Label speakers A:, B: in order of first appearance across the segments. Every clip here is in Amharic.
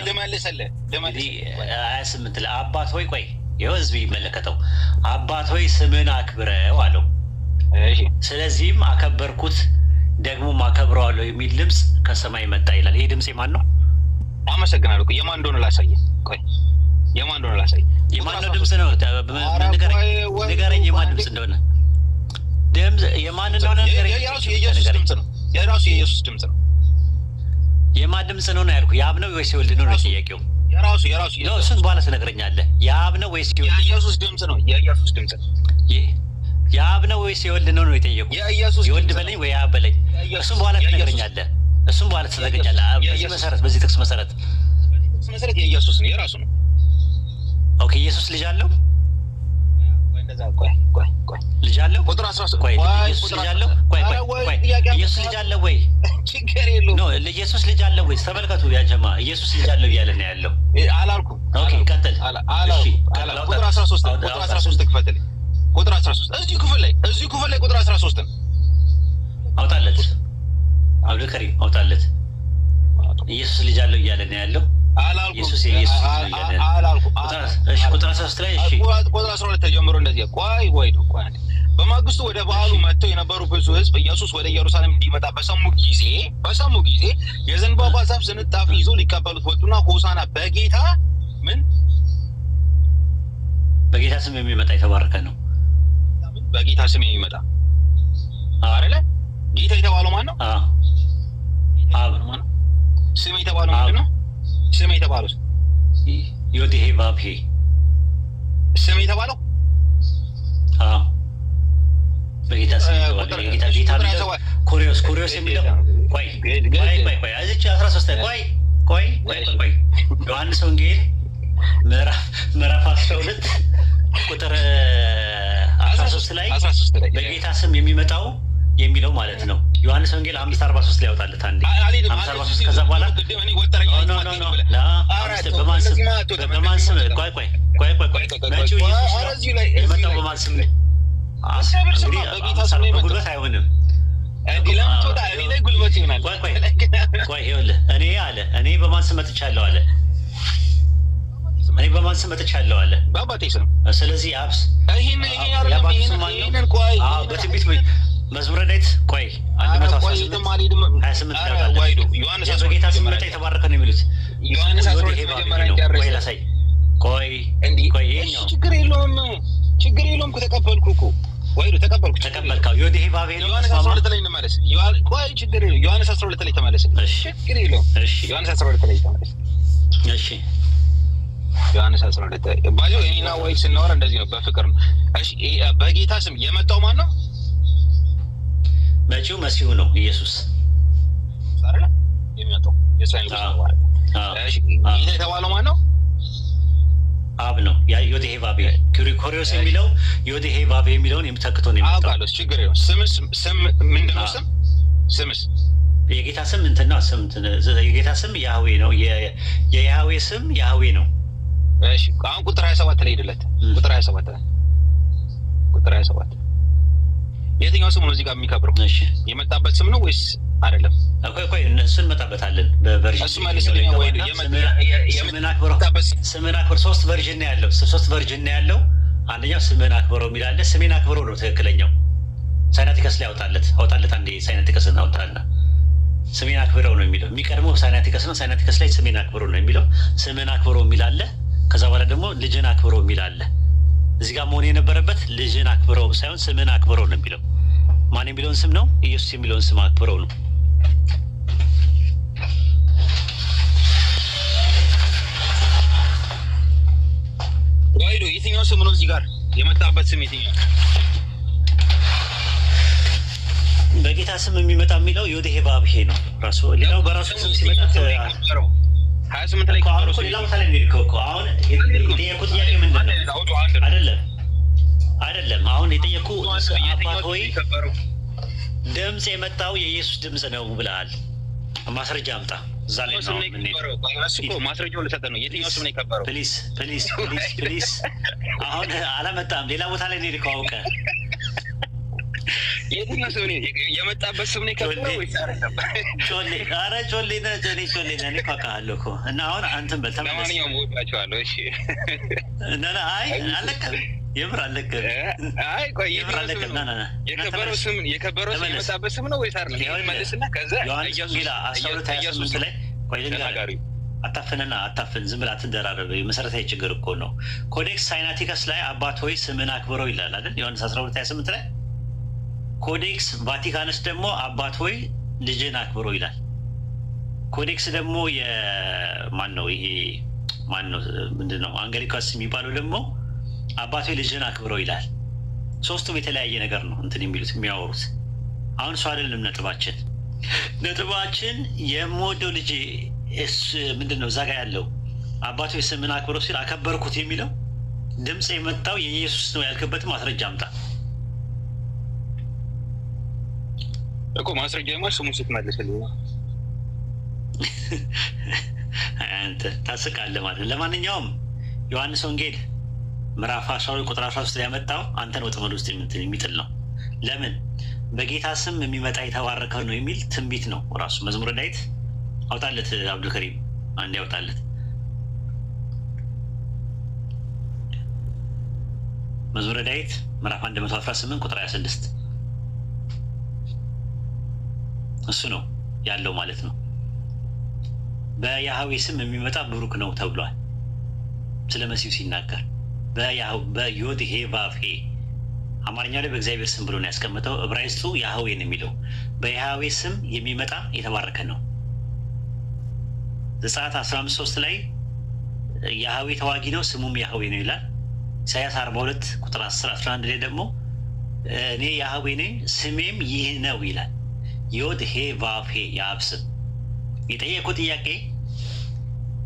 A: ለማለሰለ 28 ለአባት ሆይ ቆይ ይኸው ህዝብ ይመለከተው አባት ሆይ ስምን አክብረው አለው። ስለዚህም አከበርኩት ደግሞም አከብረዋለሁ የሚል ድምፅ ከሰማይ መጣ ይላል። ይሄ ድምፅ የማን ነው?
B: አመሰግናለሁ። የማን እንደሆነ ላሳየ። ቆይ የማን እንደሆነ ላሳየ።
A: የማን ነው ድምፅ ነው? ንገረኝ የማን ድምፅ እንደሆነ። ድምፅ የማን እንደሆነ ንገረኝ።
B: የራሱ የኢየሱስ ድምፅ ነው። የራሱ የኢየሱስ ድምፅ ነው።
A: የማን ድምፅ ነው ነው ያልኩህ? የአብ ነው ወይስ የወልድ ነው ነው ጥያቄው?
B: የራሱ
A: ነው። እሱን በኋላ ትነግረኛለህ። የአብ ነው ወይስ የወልድ?
B: የኢየሱስ ድምፅ ነው። የኢየሱስ ድምፅ ነው።
A: የአብ ነው ወይስ የወልድ ነው ነው የጠየቁህ? የወልድ በለኝ ወይ የአብ በለኝ። እሱን በኋላ ትነግረኛለህ። እሱን በኋላ ትነግረኛለህ። በዚህ ጥቅስ መሰረት
B: የኢየሱስ ነው። የራሱ ነው።
A: ኦኬ። ኢየሱስ ልጅ አለው?
B: ቆይ
A: ልጅ አለው?
B: ቁጥር 13
A: ቆይ ኢየሱስ ልጅ አለው? ቆይ ኢየሱስ ልጅ አለው ወይ?
B: ችግር የለውም።
A: ኖ ኢየሱስ ልጅ አለው ወይ? ተመልከቱ ያ ጀማ ኢየሱስ ልጅ አለው እያለ ነው ያለው።
B: አላልኩም።
A: ኦኬ ቀጥል።
B: ቁጥር 13 ክፈትልኝ። ቁጥር 13 እዚህ ክፍል ላይ ቁጥር 13
A: አውጣለት። አብዱ ከሪም አውጣለት። ኢየሱስ ልጅ አለው እያለ ነው ያለው። ኢየሱስ
B: አላልኩም።
A: እሺ ቁጥር 13 ላይ እሺ
B: ቁጥር 12 ተጀምሮ እንደዚህ ቆይ በማግስቱ ወደ በዓሉ መጥተው የነበሩ ብዙ ሕዝብ ኢየሱስ ወደ ኢየሩሳሌም እንዲመጣ በሰሙ ጊዜ የዘንባባ ዛፍ ዝንጣፊ ይዞ ሊቀበሉት ወጡና ሆሳና በጌታ
A: ስም የሚመጣ የተባረከ ነው።
B: በጌታ ስም የሚመጣ አይደለ? ጌታ የተባለው ማን ነው?
A: አብ
B: ነው። ስም የተባለው ምንድን ነው? ስም የተባለው
A: ዮዲሄ ባብሄ
B: ስም የተባለው
A: በጌታ ስም የተባለው ጌታ ኮሪዮስ የሚለው ቆይ እዚች 13 ቆይ ዮሐንስ ወንጌል ምዕራፍ 12 ቁጥር 13 ላይ በጌታ ስም የሚመጣው የሚለው ማለት ነው። ዮሐንስ ወንጌል 5:43 ላይ ያወጣለት አንዴ 5:43 ከዛ በኋላ በማን ስም መጪው ኢየሱስ የመጣው በማን ስም ነው? በጉልበት አይሆንም። ቆይ ይኸውልህ እኔ በማን ስም መጥቻለሁ አለ። እኔ በማን ስም መጥቻለሁ አለ?
B: በአባቴ ስም። ስለዚህ
A: አብስ በትንቢት መዝሙረ ዳዊት 128 በጌታ ስም መጣ የተባረከ ነው የሚሉት። ላሳይ
B: ችግር የለውም ተቀበልኩ እኮ
A: ተቀበልካው። ዮዲሄ ባቤ ነው።
B: ዮሐንስ 12 ላይ እንመለስ። ችግር የለውም። ዮሐንስ 12 ላይ ተመለስ። ችግር የለውም። ዮሐንስ 12 ላይ ተመለስ።
A: እሺ
B: ዮሐንስ 12 ባጆ እኔና ወይ ስናወራ እንደዚህ ነው፣ በፍቅር ነው። እሺ በጌታ ስም የመጣው ማን ነው?
A: መጪው መሲሁ ነው ኢየሱስ
B: አይደል? የሚመጣው የእስራኤል ንጉስ ነው ማለት ነው። እሺ ጌታ የተባለው ማን ነው?
A: አብ ነው። ያ ዮዲሄ ባቤ ኮሪዮስ የሚለው ዮዲሄ ባቤ የሚለውን የሚተክቶ ነው የሚመጣው።
B: አውቃለሁ። ችግር የለውም። ስም ምንድነው? ስምስ
A: የጌታ ስም እንትና የጌታ ስም ያህዌ ነው። የያህዌ ስም ያህዌ ነው።
B: እሺ አሁን ቁጥር 27 ላይ ሄደለት። ቁጥር 27 የትኛው ስም ነው እዚህ ጋር የሚከብረው?
A: እሺ
B: የመጣበት ስም ነው ወይስ አይደለም?
A: ቆይ እሱን እንመጣበታለን። በቨርዥን
B: እሱ መልስልኝ ወይ
A: ስምን አክብር 3 ቨርዥን ነው ያለው። 3 ቨርዥን ነው ያለው። አንደኛው ስምን አክብረው የሚል አለ። ስሜን አክብረው ነው ትክክለኛው። ሳይናቲከስ ላይ አውጣለት አንዴ ሳይናቲከስን አውጣና ስሜን አክብረው ነው የሚለው። የሚቀድመው ሳይናቲከስ ነው። ሳይናቲከስ ላይ ስሜን አክብረው ነው የሚለው። ስምን አክብረው የሚል አለ። ከዛ በኋላ ደግሞ ልጅን አክብረው የሚል አለ። እዚህ ጋር መሆን የነበረበት ልጅን አክብረው ሳይሆን ስምን አክብረው ነው የሚለው። ማን የሚለውን ስም ነው? ኢየሱስ የሚለውን ስም አክብረው ነው።
B: ዋይዶ የትኛው ስም ነው እዚህ ጋር የመጣበት ስም የትኛው?
A: በጌታ ስም የሚመጣ የሚለው ዮዲሄ ባብሄ ነው ራሱ። ሌላው በራሱ ስም ሲመጣ
B: 28 ላይ
A: ሌላ ቦታ ላይ እኮ አሁን የጠየኩት ጥያቄ ምንድን ነው? አይደለም አሁን የጠየኩ አባት ሆይ ድምፅ የመጣው የኢየሱስ ድምፅ ነው ብለሃል። ማስረጃ አምጣ። እዛ ላይ ነው
B: ማስረጃውን ልሰጠህ ነው። የትኛው ስም ነው የከበረው?
A: ፕሊዝ አሁን አላመጣም። ሌላ ቦታ ላይ ነው አውቀህ
B: የትኛው ሰው ነው የመጣበት ስም ነው የከበረው ወይስ አይደለም?
A: ጮሌ ኧረ ጮሌ ነህ ጮሌ ነህ። እኔ እኮ አውቃለሁ እኮ እና አሁን አንተም በል ተመለስ።
B: ለማንኛውም እወዳቸዋለሁ። እሺ
A: አይ አለቀም፣ የምር አለቀም።
B: አይ ቆይ የከበረው ስም የመጣበት ስም ነው ወይስ አይደለም? ይመልስና ከዛ
A: ኢየሱስ 12:28 ላይ ቆይ ልንገርህ። አታፍን፣ ዝም ብለህ አትደራረብ። መሰረታዊ ችግር እኮ ነው። ኮዴክስ ሳይናቲከስ ላይ አባት ሆይ ስምን አክብረው ይላል አይደል? ዮሐንስ 12:28 ላይ። ኮዴክስ ቫቲካንስ ደግሞ አባት ሆይ ልጅን አክብረው ይላል። ኮዴክስ ደግሞ የማን ነው? ይሄ ማን ነው? ምንድን ነው? አንገሊካስ የሚባለው ደግሞ አባት ሆይ ልጅን አክብረው ይላል። ሶስቱም የተለያየ ነገር ነው እንትን የሚሉት የሚያወሩት። አሁን እሱ አይደለም ነጥባችን። የምወደው ልጅ ምንድን ነው? እዛ ጋ ያለው አባቶ ስምን አክብረው ሲል አከበርኩት የሚለው ድምፅ የመጣው የኢየሱስ ነው ያልክበት ማስረጃ አምጣ
B: እኮ። ማስረጃ ማ ስሙን ስትመልስልኝ
A: አንተ ታስቃለህ ማለት ነው። ለማንኛውም ዮሐንስ ወንጌል ምዕራፍ 12 ቁጥር 13 ላይ ያመጣው አንተን ወጥመድ ውስጥ የሚጥል ነው። ለምን? በጌታ ስም የሚመጣ የተባረከ ነው የሚል ትንቢት ነው ራሱ። መዝሙረ ዳዊት አውጣለት አብዱልከሪም፣ አንድ ያውጣለት። መዝሙረ ዳዊት ምዕራፍ 118 ቁጥር 26 እሱ ነው ያለው ማለት ነው። በያህዌ ስም የሚመጣ ብሩክ ነው ተብሏል ስለ መሲሁ ሲናገር። በዮድ ሄ ቫቭ ሄ አማርኛው ላይ በእግዚአብሔር ስም ብሎ ነው ያስቀመጠው። ዕብራይስጡ ያህዌ ነው የሚለው። በያህዌ ስም የሚመጣ የተባረከ ነው። ዘጸአት 15:3 ላይ ያህዌ ተዋጊ ነው ስሙም ያህዌ ነው ይላል። ኢሳያስ 42 ቁጥር 10-11 ላይ ደግሞ እኔ ያህዌ ነኝ ስሜም ይህ ነው ይላል። ዮድ ሄ ቫቭ ሄ የአብ ስም። የጠየቁ ጥያቄ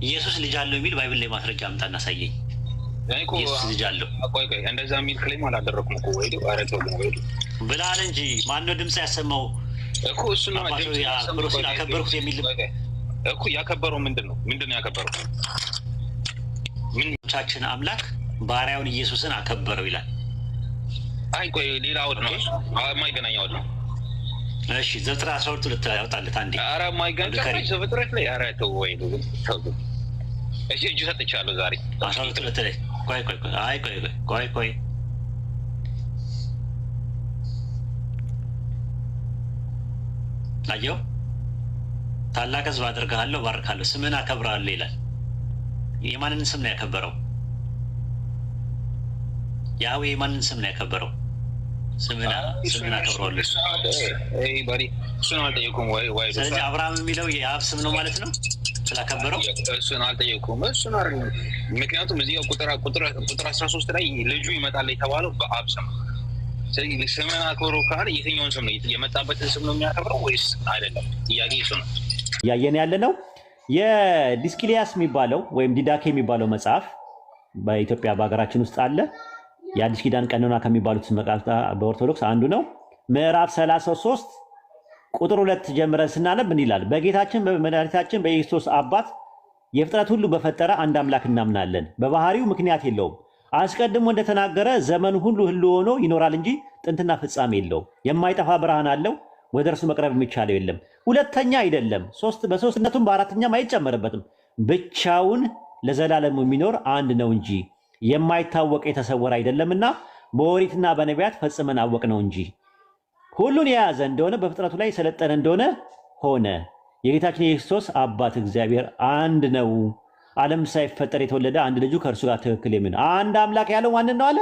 A: ኢየሱስ ልጅ አለው የሚል ባይብል ላይ ማስረጃ አምጣ እናሳየኝ። ኢየሱስ ልጅ አለው
B: እንደዛ የሚል ክሌም አላደረኩም እኮ ወይ
A: ብላል እንጂ ማነው ድምፅ ያሰማው
B: እኮ? እሱ ነው
A: አከበርኩት የሚል
B: እኮ። ያከበረው ምንድን ነው ያከበረው?
A: ምንቻችን አምላክ ባሪያውን ኢየሱስን አከበረው ይላል።
B: አይ ቆይ ሌላ አውድ ነው የማይገናኝ አውድ ነው።
A: እሺ ዘፍጥረት 12 ላይ ያውጣለት አንዴ።
B: ኧረ የማይገናኝ ዘፍጥረት ላይ ኧረ ተው ወይ ተው። እሺ እጅ ሰጥቻለሁ ዛሬ
A: 12 ላይ ቆይ አየው። ታላቅ ሕዝብ አድርግሃለሁ፣ ባርካለሁ፣ ስምን አከብራለሁ ይላል። የማንን ስም ነው ያከበረው? ያህዌ የማንን ስም ነው ያከበረው? ስምን አከብረዋለሁ። ስለዚህ አብርሃም የሚለው የአብ ስም ነው ማለት ነው ስላከበረው።
B: እሱን አልጠየቁም። እሱን አይደለም። ምክንያቱም እዚህ ቁጥር 13 ላይ ልጁ ይመጣል የተባለው በአብ ስም። ስለዚህ ስምን አክብሮ ካለ የትኛውን ስም ነው? የመጣበትን ስም ነው የሚያከብረው ወይስ አይደለም? ጥያቄ እሱ ነው።
C: እያየን ያለ ነው። የዲስኪሊያስ የሚባለው ወይም ዲዳኬ የሚባለው መጽሐፍ በኢትዮጵያ በሀገራችን ውስጥ አለ። የአዲስ ኪዳን ቀኖና ከሚባሉት መጽሐፍት በኦርቶዶክስ አንዱ ነው። ምዕራፍ 33 ቁጥር 2 ጀምረን ስናነብ ምን ይላል? በጌታችን በመድኃኒታችን በኢየሱስ አባት የፍጥረት ሁሉ በፈጠረ አንድ አምላክ እናምናለን። በባህሪው ምክንያት የለውም። አስቀድሞ እንደተናገረ ዘመኑ ሁሉ ህልው ሆኖ ይኖራል እንጂ ጥንትና ፍጻሜ የለውም። የማይጠፋ ብርሃን አለው፣ ወደ እርሱ መቅረብ የሚቻለው የለም። ሁለተኛ አይደለም፣ በሶስትነቱም በአራተኛም አይጨመርበትም። ብቻውን ለዘላለሙ የሚኖር አንድ ነው እንጂ የማይታወቅ የተሰወረ አይደለምና በኦሪትና በነቢያት ፈጽመን አወቅ ነው እንጂ ሁሉን የያዘ እንደሆነ በፍጥረቱ ላይ የሰለጠነ እንደሆነ ሆነ። የጌታችን የክርስቶስ አባት እግዚአብሔር አንድ ነው። ዓለም ሳይፈጠር የተወለደ አንድ ልጁ ከእርሱ ጋር ትክክል የሚሆን አንድ አምላክ ያለው ማንን ነው አለ?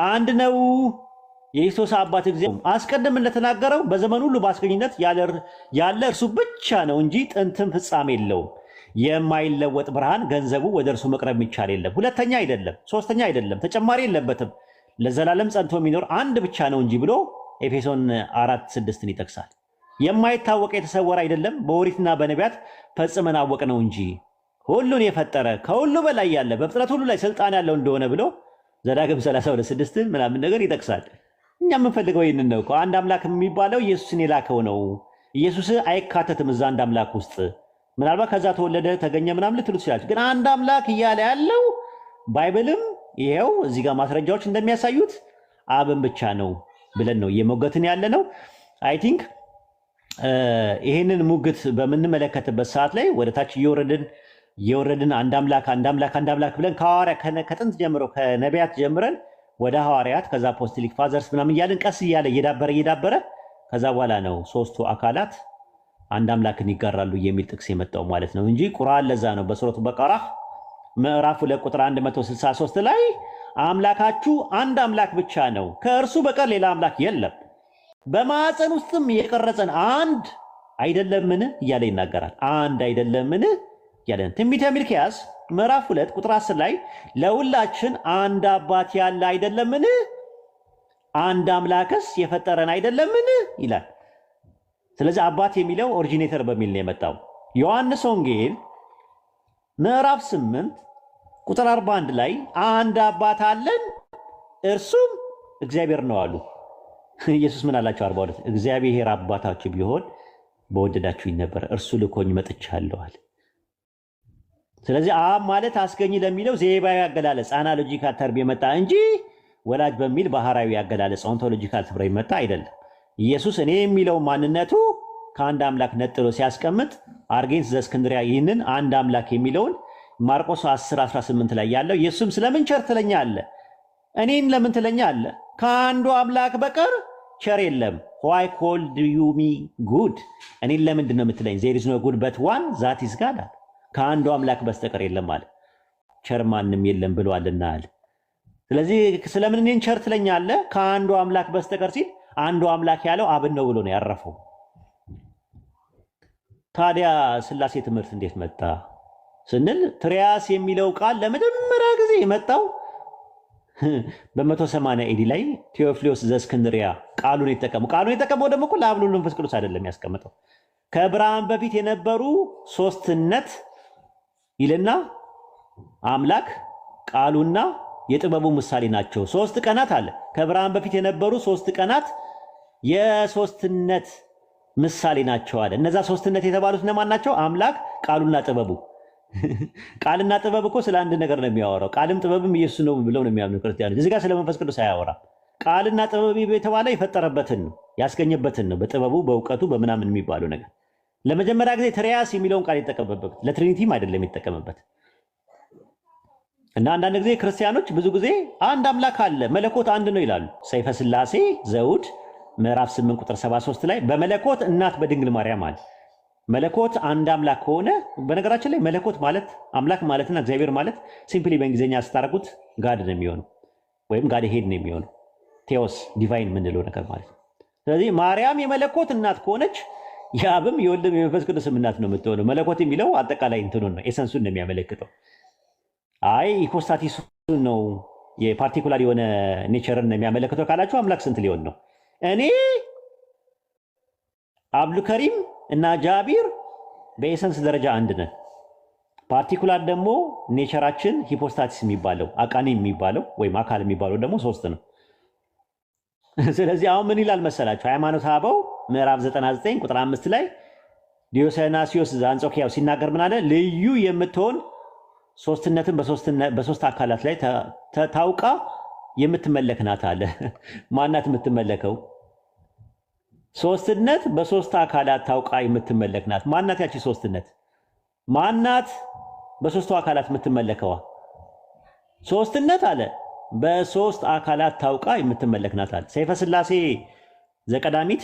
C: አንድ ነው። የክርስቶስ አባት እግዚአብሔር አስቀድም እንደተናገረው በዘመኑ ሁሉ በአስገኝነት ያለ እርሱ ብቻ ነው እንጂ ጥንትም ፍጻሜ የለውም። የማይለወጥ ብርሃን ገንዘቡ ወደ እርሱ መቅረብ የሚቻል የለም። ሁለተኛ አይደለም፣ ሶስተኛ አይደለም፣ ተጨማሪ የለበትም። ለዘላለም ጸንቶ የሚኖር አንድ ብቻ ነው እንጂ ብሎ ኤፌሶን 4:6 ይጠቅሳል። የማይታወቅ የተሰወረ አይደለም፣ በኦሪትና በነቢያት ፈጽመን አወቅ ነው እንጂ ሁሉን የፈጠረ ከሁሉ በላይ ያለ በፍጥረት ሁሉ ላይ ስልጣን ያለው እንደሆነ ብሎ ዘዳግም 32:6 ምናምን ነገር ይጠቅሳል። እኛ የምንፈልገው ይህንን ነው። አንድ አምላክ የሚባለው ኢየሱስን የላከው ነው። ኢየሱስ አይካተትም እዛ አንድ አምላክ ውስጥ። ምናልባት ከዛ ተወለደ ተገኘ ምናምን ልትሉ ትችላላችሁ። ግን አንድ አምላክ እያለ ያለው ባይብልም ይሄው እዚህ ጋር ማስረጃዎች እንደሚያሳዩት አብን ብቻ ነው። ብለን ነው እየሞገትን ያለ ነው። አይ ቲንክ ይህንን ሙግት በምንመለከትበት ሰዓት ላይ ወደ ታች እየወረድን አንድ አምላክ ብለን ከጥንት ጀምሮ ከነቢያት ጀምረን ወደ ሐዋርያት ከዛ አፖስቶሊክ ፋዘርስ ምናምን እያልን ቀስ እያለ እየዳበረ ከዛ በኋላ ነው ሶስቱ አካላት አንድ አምላክን ይጋራሉ የሚል ጥቅስ የመጣው ማለት ነው እንጂ ቁርአን ለዛ ነው በሱረቱ በቀራ ምዕራፍ 2 ቁጥር 163 ላይ አምላካችሁ አንድ አምላክ ብቻ ነው፣ ከእርሱ በቀር ሌላ አምላክ የለም፣ በማዕፀን ውስጥም የቀረጸን አንድ አይደለምን እያለ ይናገራል። አንድ አይደለምን እያለ ትንቢተ ሚልክያስ ምዕራፍ 2 ቁጥር 10 ላይ ለሁላችን አንድ አባት ያለ አይደለምን? አንድ አምላክስ የፈጠረን አይደለምን ይላል። ስለዚህ አባት የሚለው ኦሪጂኔተር በሚል ነው የመጣው። ዮሐንስ ወንጌል ምዕራፍ 8 ቁጥር 41 ላይ አንድ አባት አለን እርሱም እግዚአብሔር ነው አሉ። ኢየሱስ ምን አላቸው? 42 እግዚአብሔር አባታችሁ ቢሆን በወደዳችሁኝ ነበር፣ እርሱ ልኮኝ መጥቻለሁ አለ። ስለዚህ አብ ማለት አስገኝ ለሚለው ዘይባዊ አገላለጽ አናሎጂካል ተርም የመጣ እንጂ ወላጅ በሚል ባህራዊ አገላለጽ ኦንቶሎጂካል ተርም የመጣ አይደለም። ኢየሱስ እኔ የሚለው ማንነቱ ከአንድ አምላክ ነጥሎ ሲያስቀምጥ አርጌንስ ዘእስክንድርያ ይህንን አንድ አምላክ የሚለውን ማርቆስ 10:18 ላይ ያለው ኢየሱስም ስለምን ቸር ትለኛለህ? እኔን ለምን ትለኛለህ? ከአንዱ አምላክ በቀር ቸር የለም። why called you me good? እኔን ለምንድን ነው የምትለኝ? there is no good but one that is God። ከአንዱ አምላክ በስተቀር የለም አለ። ቸር ማንም የለም ብሏልና አለ። ስለዚህ ስለምን እኔን ቸር ትለኛለህ ከአንዱ አምላክ በስተቀር ሲል አንዱ አምላክ ያለው አብን ነው ብሎ ነው ያረፈው። ታዲያ ስላሴ ትምህርት እንዴት መጣ ስንል ትሪያስ የሚለው ቃል ለመጀመሪያ ጊዜ የመጣው በ180 ኤዲ ላይ ቴዎፍሎስ ዘእስክንድርያ ቃሉን የተጠቀመው ደግሞ ለአብ ለወልድ ለመንፈስ ቅዱስ አይደለም ያስቀመጠው። ከብርሃን በፊት የነበሩ ሶስትነት ይልና አምላክ ቃሉና የጥበቡ ምሳሌ ናቸው። 3 ቀናት አለ። ከብርሃን በፊት የነበሩ 3 ቀናት የሶስትነት ምሳሌ ናቸው አለ። እነዛ ሶስትነት የተባሉት እነማን ናቸው? አምላክ፣ ቃሉና ጥበቡ። ቃልና ጥበብ እኮ ስለ አንድ ነገር ነው የሚያወራው። ቃልም ጥበብም ኢየሱስ ነው ብለው ነው የሚያምኑ ክርስቲያኖች። እዚህ ጋር ስለ መንፈስ ቅዱስ አያወራም። ቃልና ጥበብ የተባለ የፈጠረበትን ነው ያስገኘበትን ነው። በጥበቡ በእውቀቱ በምናምን የሚባለው ነገር ለመጀመሪያ ጊዜ ትሪያስ የሚለውን ቃል የተጠቀመበት ለትሪኒቲም አይደለም የተጠቀመበት። እና አንዳንድ ጊዜ ክርስቲያኖች ብዙ ጊዜ አንድ አምላክ አለ መለኮት አንድ ነው ይላሉ። ሰይፈ ስላሴ ዘውድ ምዕራፍ 8 ቁጥር 73 ላይ በመለኮት እናት በድንግል ማርያም አለ። መለኮት አንድ አምላክ ከሆነ በነገራችን ላይ መለኮት ማለት አምላክ ማለትና እግዚአብሔር ማለት ሲምፕሊ በእንግሊዝኛ ስታረጉት ጋድ ነው የሚሆነው፣ ወይም ጋድ ሄድ ነው የሚሆነው። ቴዎስ ዲቫይን የምንለው ነገር ማለት ነው። ስለዚህ ማርያም የመለኮት እናት ከሆነች የአብም የወልድም የመንፈስ ቅዱስም እናት ነው የምትሆነው። መለኮት የሚለው አጠቃላይ እንትኑን ነው ኤሰንሱን ነው የሚያመለክተው። አይ ኢፖስታቲሱን ነው የፓርቲኩላር የሆነ ኔቸርን ነው የሚያመለክተው ካላችሁ አምላክ ስንት ሊሆን ነው? እኔ አብዱልከሪም እና ጃቢር በኤሰንስ ደረጃ አንድ ነን። ፓርቲኩላር ደግሞ ኔቸራችን ሂፖስታቲስ የሚባለው አቃኒ የሚባለው ወይም አካል የሚባለው ደግሞ 3 ነው። ስለዚህ አሁን ምን ይላል መሰላችሁ? ሃይማኖተ አበው ምዕራፍ 99 ቁጥር 5 ላይ ዲዮስናሲዮስ ዘአንጾኪያው ሲናገር ምን አለ? ልዩ የምትሆን ሶስትነትን በሶስት አካላት ላይ ታውቃ የምትመለክ ናት አለ። ማናት የምትመለከው? ሶስትነት በሶስት አካላት ታውቃ የምትመለክ ናት። ማናት ያቺ ሶስትነት? ማናት በሶስቱ አካላት የምትመለከዋ? ሶስትነት አለ በሶስት አካላት ታውቃ የምትመለክ ናት አለ። ሰይፈ ስላሴ ዘቀዳሚት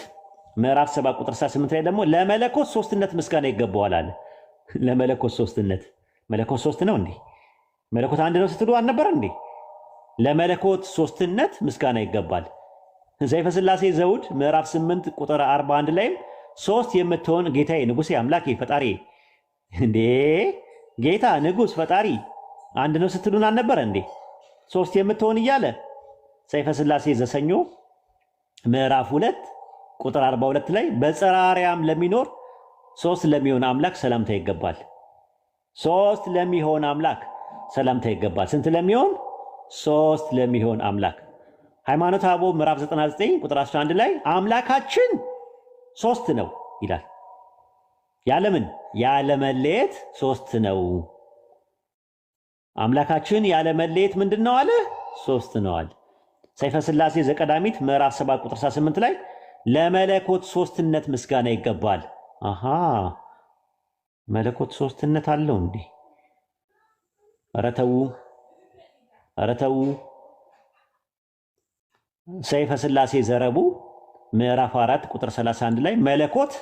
C: ምዕራፍ 7 ቁጥር 8 ላይ ደግሞ ለመለኮት ሶስትነት ምስጋና ይገባዋል አለ። ለመለኮት ሶስትነት መለኮት 3 ነው እንዴ? መለኮት አንድ ነው ስትሉ አልነበረ እንዴ? ለመለኮት ሶስትነት ምስጋና ይገባል። ሰይፈ ስላሴ ዘውድ ምዕራፍ 8 ቁጥር 41 ላይም 3 የምትሆን ጌታዬ፣ ንጉሴ፣ አምላኬ፣ ፈጣሪ እንዴ ጌታ፣ ንጉስ፣ ፈጣሪ አንድ ነው ስትሉን አልነበረ እንዴ? 3 የምትሆን እያለ ሰይፈ ስላሴ ዘሰኞ ምዕራፍ 2 ቁጥር 42 ላይ በጽርሐ አርያም ለሚኖር 3 ለሚሆን አምላክ ሰላምታ ይገባል። 3 ለሚሆን አምላክ ሰላምታ ይገባል። ስንት ለሚሆን? 3 ለሚሆን አምላክ። ሃይማኖተ አበው ምዕራፍ 99 ቁጥር 11 ላይ አምላካችን 3 ነው ይላል። ያለምን ያለመለየት 3 ነው። አምላካችን ያለመለየት ምንድነው አለ? 3 ነው አለ። ሰይፈ ሥላሴ ዘቀዳሚት ምዕራፍ 7 ቁጥር 8 ላይ ለመለኮት ሶስትነት ምስጋና ይገባል። አሃ መለኮት ሶስትነት አለው እንዴ? ኧረ ተው፣ ኧረ ተው። ሰይፈ ሥላሴ ዘረቡዕ ምዕራፍ 4 ቁጥር 31 ላይ መለኮት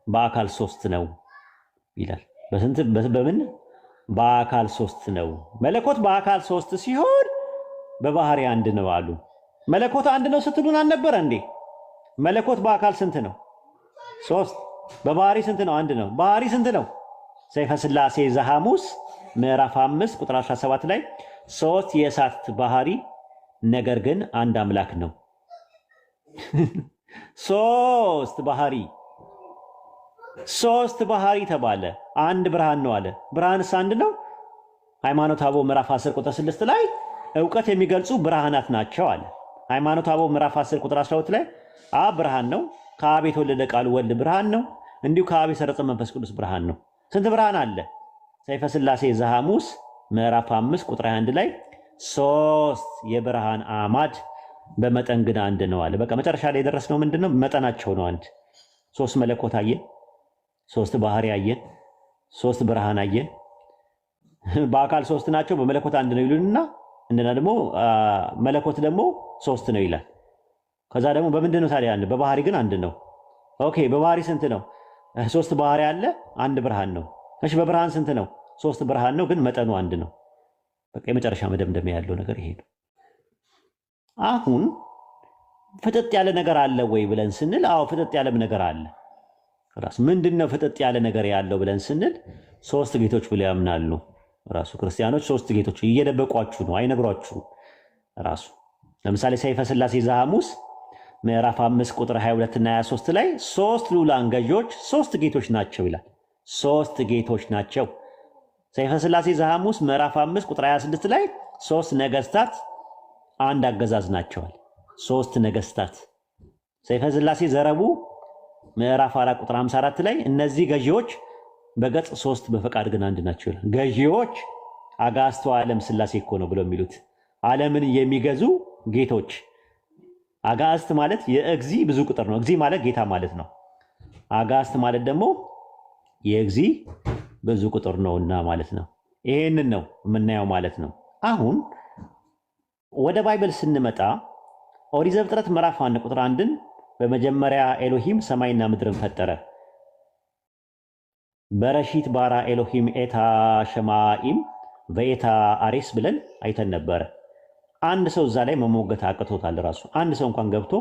C: በአካል ሶስት ነው ይላል። በምን? በአካል ሶስት ነው። መለኮት በአካል ሶስት ሲሆን በባህሪ አንድ ነው አሉ። መለኮት አንድ ነው ስትሉን አልነበረ እንዴ? መለኮት በአካል ስንት ነው? ሶስት። በባህሪ ስንት ነው? አንድ ነው። ባህሪ ስንት ነው? ሰይፈ ሥላሴ ዘሐሙስ ምዕራፍ 5 ቁጥር 17 ላይ ሶስት የእሳት ባህሪ ነገር ግን አንድ አምላክ ነው። ሶስት ባህሪ ተባለ። አንድ ብርሃን ነው አለ። ብርሃንስ አንድ ነው? ሃይማኖተ አበው ምዕራፍ 10 ቁጥር 6 ላይ እውቀት የሚገልጹ ብርሃናት ናቸው አለ። ሃይማኖተ አበው ምዕራፍ 10 ቁጥር 12 ላይ አብ ብርሃን ነው፣ ከአብ የተወለደ ቃል ወልድ ብርሃን ነው፣ እንዲሁ ከአብ የሰረጸ መንፈስ ቅዱስ ብርሃን ነው። ስንት ብርሃን አለ? ሰይፈ ሥላሴ ዘሐሙስ ምዕራፍ 5 ቁጥር 21 ላይ ሶስት የብርሃን አማድ በመጠን ግን አንድ ነው አለ። በቃ መጨረሻ ላይ የደረስነው ምንድነው? መጠናቸው ነው አንድ። ሶስት መለኮት አየን፣ ሶስት ባህሪ አየን፣ ሶስት ብርሃን አየን። በአካል ሶስት ናቸው፣ በመለኮት አንድ ነው ይሉንና እንደና ደግሞ መለኮት ደግሞ ሶስት ነው ይላል። ከዛ ደግሞ በምንድን ነው ታዲያ አንድ? በባህሪ ግን አንድ ነው። ኦኬ በባህሪ ስንት ነው? ሶስት ባህሪ አለ፣ አንድ ብርሃን ነው። እሺ በብርሃን ስንት ነው? ሶስት ብርሃን ነው፣ ግን መጠኑ አንድ ነው። በቃ የመጨረሻ መደምደሚያ ያለው ነገር ይሄ ነው። አሁን ፍጥጥ ያለ ነገር አለ ወይ ብለን ስንል፣ አዎ ፍጥጥ ያለም ነገር አለ። ራስ ምንድነው ፍጥጥ ያለ ነገር ያለው ብለን ስንል፣ ሶስት ጌቶች ብለው ያምናሉ። ራሱ ክርስቲያኖች ሶስት ጌቶች እየደበቋችሁ ነው፣ አይነግሯችሁ። ራሱ ለምሳሌ ሰይፈ ሥላሴ ዘሐሙስ ምዕራፍ 5 ቁጥር 22 እና 23 ላይ ሶስት ልዑላን ገዢዎች ሶስት ጌቶች ናቸው ይላል። ሶስት ጌቶች ናቸው። ሰይፈ ሥላሴ ዘሐሙስ ምዕራፍ 5 ቁጥር 26 ላይ ሶስት ነገስታት አንድ አገዛዝ ናቸዋል። ሶስት ነገስታት። ሰይፈ ሥላሴ ዘረቡዕ ምዕራፍ 4 ቁጥር 54 ላይ እነዚህ ገዢዎች በገጽ ሶስት በፈቃድ ግን አንድ ናቸው ይላል። ገዢዎች አጋዕዝተ ዓለም ሥላሴ እኮ ነው ብለው የሚሉት ዓለምን የሚገዙ ጌቶች። አጋዕዝት ማለት የእግዚ ብዙ ቁጥር ነው። እግዚ ማለት ጌታ ማለት ነው። አጋዕዝት ማለት ደግሞ የእግዚ ብዙ ቁጥር ነውና ማለት ነው። ይሄንን ነው የምናየው ማለት ነው። አሁን ወደ ባይብል ስንመጣ ኦሪት ዘፍጥረት ምዕራፍ 1 ቁጥር 1ን በመጀመሪያ ኤሎሂም ሰማይና ምድርን ፈጠረ፣ በረሺት ባራ ኤሎሂም ኤታ ሸማኢም በኤታ አሬስ ብለን አይተን ነበረ። አንድ ሰው እዛ ላይ መሞገት አቅቶታል። ራሱ አንድ ሰው እንኳን ገብቶ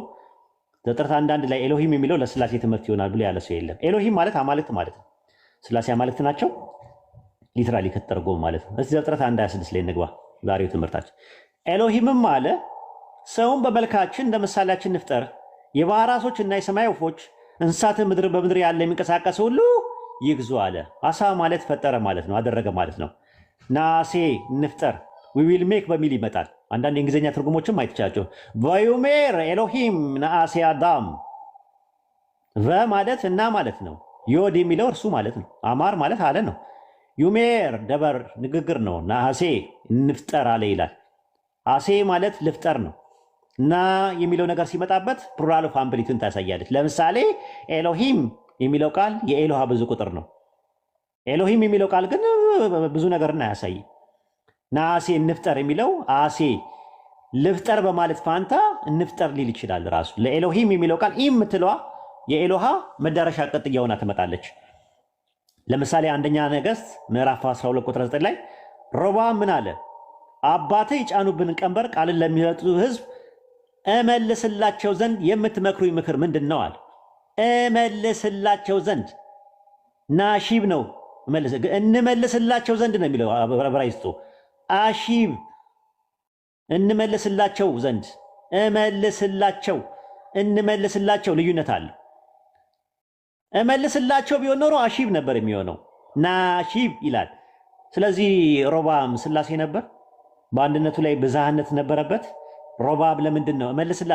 C: ዘፍጥረት 1 ላይ ኤሎሂም የሚለው ለሥላሴ ትምህርት ይሆናል ብሎ ያለ ሰው የለም። ኤሎሂም ማለት አማልክት ማለት ነው። ሥላሴ አማልክት ናቸው ሊትራሊ ከተተረጎመ ማለት ነው። እስቲ ዘፍጥረት 1:26 ላይ እንግባ። ዛሬው ትምህርታችን ኤሎሂምም አለ ሰውን በመልካችን እንደ ምሳሌያችን እንፍጠር፣ የባህር ዓሦች እና የሰማይ ወፎች፣ እንስሳት፣ ምድር በምድር ያለ የሚንቀሳቀስ ሁሉ ይግዙ አለ። አሳ ማለት ፈጠረ ማለት ነው፣ አደረገ ማለት ነው። ናሴ እንፍጠር ዊል ሜክ በሚል ይመጣል። አንዳንድ የእንግሊዝኛ ትርጉሞችም አይተቻቸው። ቫዩሜር ኤሎሂም ናአሴ አዳም። ቨ ማለት እና ማለት ነው። ዮድ የሚለው እርሱ ማለት ነው። አማር ማለት አለ ነው። ዩሜር ደበር ንግግር ነው። ናአሴ እንፍጠር አለ ይላል። አሴ ማለት ልፍጠር ነው። እና የሚለው ነገር ሲመጣበት ፕሉራል ኦፍ አምፕሊቱን ታሳያለች። ለምሳሌ ኤሎሂም የሚለው ቃል የኤሎሃ ብዙ ቁጥር ነው። ኤሎሂም የሚለው ቃል ግን ብዙ ነገርን አያሳይም። ናአሴ እንፍጠር የሚለው አሴ ልፍጠር በማለት ፋንታ እንፍጠር ሊል ይችላል። ራሱ ለኤሎሂም የሚለው ቃል ኢም የምትለዋ የኤሎሃ መዳረሻ ቅጥያ ሆና ትመጣለች። ለምሳሌ አንደኛ ነገሥት ምዕራፍ 12 ቁጥር 9 ላይ ሮብዓም ምን አለ? አባትህ የጫኑብንን ቀንበር ቃልን ለሚሰጡ ሕዝብ እመልስላቸው ዘንድ የምትመክሩኝ ምክር ምንድን ነው አለ። እመልስላቸው ዘንድ ናሺብ ነው። እንመልስላቸው ዘንድ ነው የሚለው ዕብራይስጡ። አሺብ እንመልስላቸው ዘንድ፣ እመልስላቸው፣ እንመልስላቸው ልዩነት አለ። እመልስላቸው ቢሆን ኖሮ አሺብ ነበር የሚሆነው፣ ናሺብ ይላል። ስለዚህ ሮብዓም ሥላሴ ነበር። በአንድነቱ ላይ ብዝሃነት ነበረበት። ሮብዓም ለምንድን ነው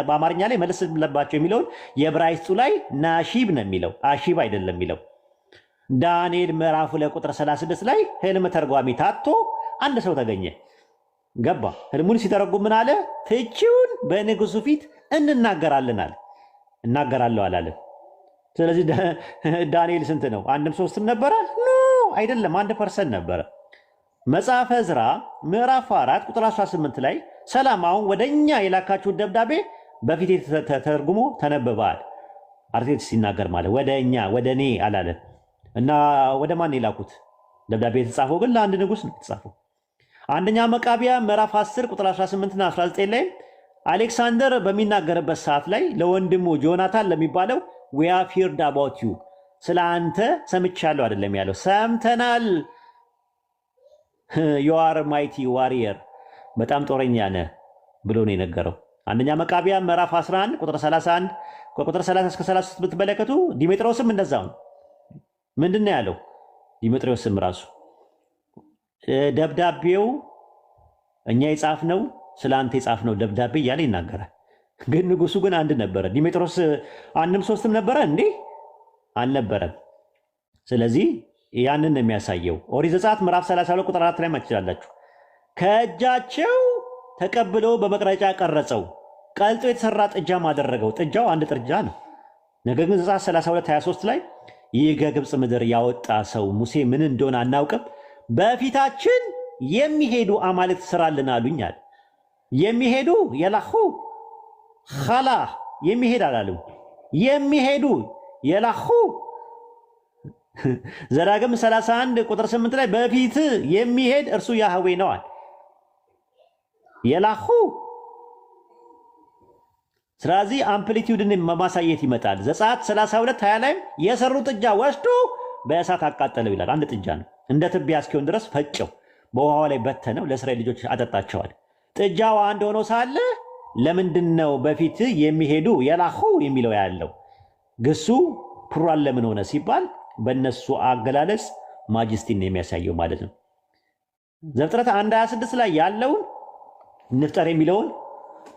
C: በአማርኛ ላይ መልስላቸው የሚለውን የዕብራይስጡ ላይ ናሺብ ነው የሚለው፣ አሺብ አይደለም የሚለው። ዳንኤል ምዕራፍ 2 ቁጥር 36 ላይ ህልም ተርጓሚ ታቶ አንድ ሰው ተገኘ። ገባ። ህልሙን ሲተረጉም ምን አለ? ፍቺውን በንጉሱ ፊት እንናገራለን አለ። እናገራለሁ አላለም። ስለዚህ ዳንኤል ስንት ነው? አንድም ሶስትም ነበረ? ኖ አይደለም፣ 1% ነበረ። መጽሐፈ ዕዝራ ምዕራፍ 4 ቁጥር 18 ላይ ሰላም አሁን ወደ እኛ የላካችሁት ደብዳቤ በፊቴ ተተርጉሞ ተነበባል። አርቴክስ ሲናገር ማለት ወደ እኛ ወደ እኔ አላለም። እና ወደ ማን የላኩት? ደብዳቤ የተጻፈው ግን ለአንድ ንጉስ ነው የተጻፈው። አንደኛ መቃቢያ ምዕራፍ 10 ቁጥር 18 እና 19 ላይ አሌክሳንደር በሚናገርበት ሰዓት ላይ ለወንድሙ ጆናታን ለሚባለው we have heard about you ስለ አንተ ሰምቻለሁ አይደለም ያለው፣ ሰምተናል። you are mighty warrior በጣም ጦረኛ ነህ ብሎ ነው የነገረው። አንደኛ መቃቢያ ምዕራፍ 11 ቁጥር 31 ከቁጥር 30 እስከ 33 ብትመለከቱ ዲሜጥሮስም እንደዛው ነው። ምንድን ነው ያለው? ዲሜጥሮስም ራሱ ደብዳቤው እኛ የጻፍነው ስለ አንተ የጻፍነው ደብዳቤ እያለ ይናገራል። ግን ንጉሱ ግን አንድ ነበረ። ዲሜጥሮስ አንድም ሶስትም ነበረ እንዴ? አልነበረም። ስለዚህ ያንን ነው የሚያሳየው። ኦሪት ዘጸአት ምዕራፍ 32 ቁጥር 4 ላይ ማትችላላችሁ። ከእጃቸው ተቀብለው በመቅረጫ ቀረጸው፣ ቀልጦ የተሰራ ጥጃም አደረገው። ጥጃው አንድ ጥጃ ነው። ነገር ግን ዘጸአት 32 23 ላይ ይህ ከግብፅ ምድር ያወጣ ሰው ሙሴ ምን እንደሆነ አናውቅም፣ በፊታችን የሚሄዱ አማልክት ስራልን አሉኛል። የሚሄዱ የላሁ ኸላ የሚሄድ አላለም። የሚሄዱ የላሁ ዘዳግም 31 ቁጥር 8 ላይ በፊት የሚሄድ እርሱ ያህዌ ነዋል። የላሁ ስለዚህ አምፕሊቲዩድን ማሳየት ይመጣል። ዘጸአት 32 20 ላይ የሰሩ ጥጃ ወስዶ በእሳት አቃጠለው ይላል። አንድ ጥጃ ነው። እንደ ትቢያ እስኪሆን ድረስ ፈጨው፣ በውሃው ላይ በተነው፣ ለእስራኤል ልጆች አጠጣቸዋል። ጥጃው አንድ ሆኖ ሳለ ለምንድን ነው በፊት የሚሄዱ የላሁ የሚለው ያለው? ግሱ ፕሉራል ለምን ሆነ ሲባል በእነሱ አገላለጽ ማጅስቲን የሚያሳየው ማለት ነው። ዘፍጥረት 1:26 ላይ ያለውን ንፍጠር የሚለውን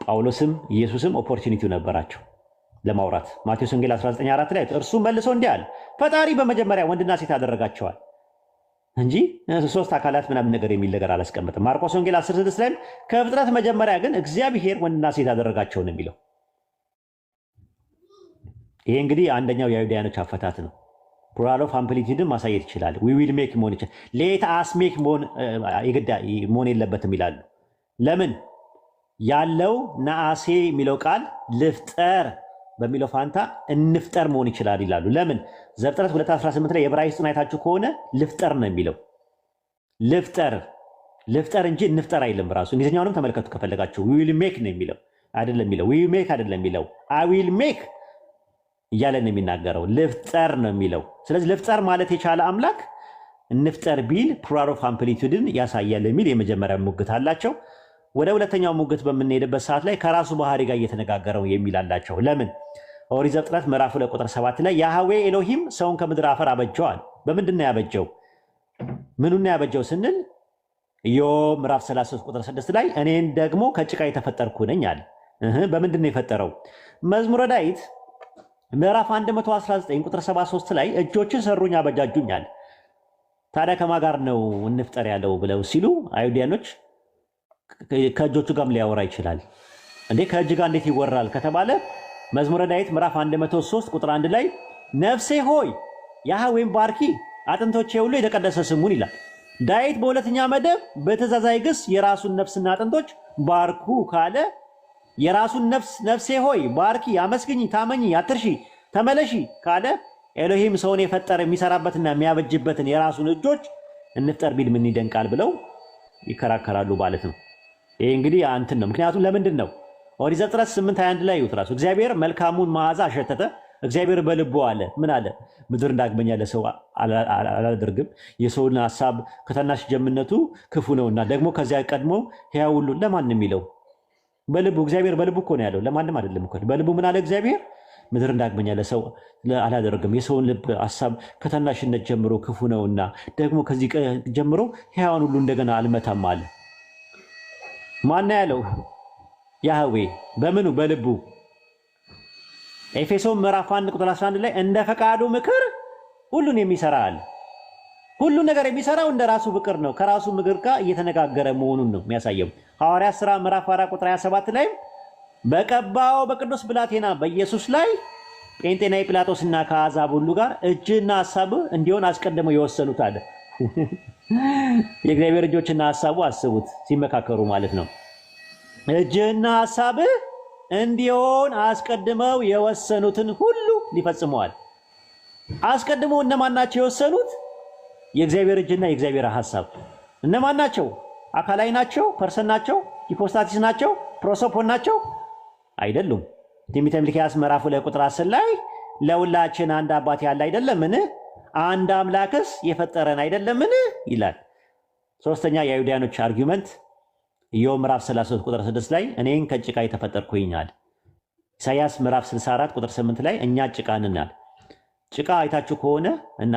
C: ጳውሎስም ኢየሱስም ኦፖርቹኒቲው ነበራቸው ለማውራት። ማቴዎስ ወንጌል 19:4 ላይ እርሱ መልሶ እንዲህ አለ፣ ፈጣሪ በመጀመሪያ ወንድና ሴት ያደረጋቸዋል እንጂ ሶስት አካላት ምናምን ነገር የሚል ነገር አላስቀምጥም። ማርቆስ ወንጌል 10:6 ላይ ከፍጥረት መጀመሪያ ግን እግዚአብሔር ወንድና ሴት ያደረጋቸው ነው የሚለው። ይሄ እንግዲህ አንደኛው የአይሁዳውያኖች አፈታት ነው። ፕሉራል ኦፍ አምፕሊቲዩድን ማሳየት ይችላል። ዊ ዊል ሜክ መሆን ይችላል። ሌት አስ ሜክ መሆን የለበትም ይላሉ። ለምን ያለው ነአሴ የሚለው ቃል ልፍጠር በሚለው ፋንታ እንፍጠር መሆን ይችላል ይላሉ። ለምን ዘፍጥረት 2:18 ላይ የዕብራይስጡን አይታችሁ ከሆነ ልፍጠር ነው የሚለው። ልፍጠር እንጂ እንፍጠር አይልም። ራሱ እንግሊዝኛውንም ተመልከቱ ከፈለጋችሁ። ዊ ዊል ሜክ ነው የሚለው አይደለም የሚለው። ዊ ሜክ አይደለም የሚለው። አይ ዊል ሜክ እያለ ነው የሚናገረው። ልፍጠር ነው የሚለው። ስለዚህ ልፍጠር ማለት የቻለ አምላክ እንፍጠር ቢል ፕሉራል ኦፍ አምፕሊቲዩድን ያሳያል የሚል የመጀመሪያ ሙግት አላቸው። ወደ ሁለተኛው ሙግት በምንሄድበት ሰዓት ላይ ከራሱ ባህሪ ጋር እየተነጋገረው የሚል አላቸው። ለምን ኦሪት ዘፍጥረት ምዕራፍ 2 ቁጥር 7 ላይ ያህዌ ኤሎሂም ሰውን ከምድር አፈር አበጀዋል። በምንድን ነው ያበጀው? ምኑን ያበጀው ስንል ኢዮብ ምዕራፍ 33 ቁጥር 6 ላይ እኔን ደግሞ ከጭቃ የተፈጠርኩ ነኝ አለ። በምንድን ነው የፈጠረው? መዝሙረ ዳዊት ምዕራፍ 119 ቁጥር 73 ላይ እጆችን ሰሩኝ አበጃጁኛል። ታዲያ ከማን ጋር ነው እንፍጠር ያለው ብለው ሲሉ አይሁዳኖች ከእጆቹ ጋርም ሊያወራ ይችላል እንዴ? ከእጅ ጋር እንዴት ይወራል ከተባለ መዝሙረ ዳዊት ምዕራፍ 103 ቁጥር 1 ላይ ነፍሴ ሆይ ያህዌን ባርኪ፣ አጥንቶቼ ሁሉ የተቀደሰ ስሙን ይላል። ዳዊት በሁለተኛ መደብ በተዛዛይ ግስ የራሱን ነፍስና አጥንቶች ባርኩ ካለ የራሱን ነፍሴ ሆይ ባርኪ፣ አመስግኝ፣ ታመኝ፣ አትርሺ፣ ተመለሺ ካለ ኤሎሂም ሰውን የፈጠረ የሚሰራበትና የሚያበጅበትን የራሱን እጆች እንፍጠር ቢል ምን ይደንቃል ብለው ይከራከራሉ ማለት ነው። ይሄ እንግዲህ አንተን ነው። ምክንያቱም ለምንድን ነው ኦሪት ዘፍጥረት 8:21 ላይ ይውት ራሱ እግዚአብሔር መልካሙን መዓዛ አሸተተ። እግዚአብሔር በልቡ አለ ምን አለ? ምድር ዳግመኛ ለሰው አላደርግም፣ የሰውን ሐሳብ ከታናሽ ጀምነቱ ክፉ ነውና ደግሞ ከዚያ ቀድሞ ሕያው ሁሉ ለማን የሚለው በልቡ እግዚአብሔር በልቡ እኮ ነው ያለው፣ ለማንም አይደለም እኮ በልቡ ምን አለ እግዚአብሔር? ምድርን ዳግመኛ ለሰው አላደርግም፣ የሰውን ልብ ሐሳብ ከታናሽነት ጀምሮ ክፉ ነውና ደግሞ ከዚህ ጀምሮ ሕያዋን ሁሉ እንደገና አልመታም አለ። ማን ያለው? ያህዌ። በምኑ? በልቡ። ኤፌሶን ምዕራፍ 1 ቁጥር 11 ላይ እንደ ፈቃዱ ምክር ሁሉን የሚሰራ አለ። ሁሉ ነገር የሚሰራው እንደ ራሱ ፍቅር ነው። ከራሱ ምግብ ጋር እየተነጋገረ መሆኑን ነው የሚያሳየው። ሐዋርያት ሥራ ምዕራፍ 4 ቁጥር 27 ላይ በቀባው በቅዱስ ብላቴና በኢየሱስ ላይ ጴንጤና ጲላጦስና ከአሕዛብ ሁሉ ጋር እጅና ሐሳብ እንዲሆን አስቀድመው የወሰኑት አለ። የእግዚአብሔር እጆችና ሐሳቡ አስቡት ሲመካከሩ ማለት ነው። እጅና ሐሳብ እንዲሆን አስቀድመው የወሰኑትን ሁሉ ሊፈጽመዋል። አስቀድመው እነማን ናቸው የወሰኑት? የእግዚአብሔር እጅና የእግዚአብሔር ሐሳብ እነማን ናቸው? አካላዊ ናቸው? ፐርሰን ናቸው? ሂፖስታቲስ ናቸው? ፕሮሶፖን ናቸው? አይደሉም። ትንቢተ ሚልክያስ ምዕራፍ 2 ቁጥር 10 ላይ ለሁላችን አንድ አባት ያለ አይደለምን? አንድ አምላክስ የፈጠረን አይደለምን? ይላል። ሶስተኛ የአይሁዳኖች አርጊውመንት ኢዮብ ምዕራፍ 33 ቁጥር 6 ላይ እኔን ከጭቃ የተፈጠርኩኛል። ኢሳይያስ ምዕራፍ 64 ቁጥር 8 ላይ እኛ ጭቃ ነን። ጭቃ አይታችሁ ከሆነ እና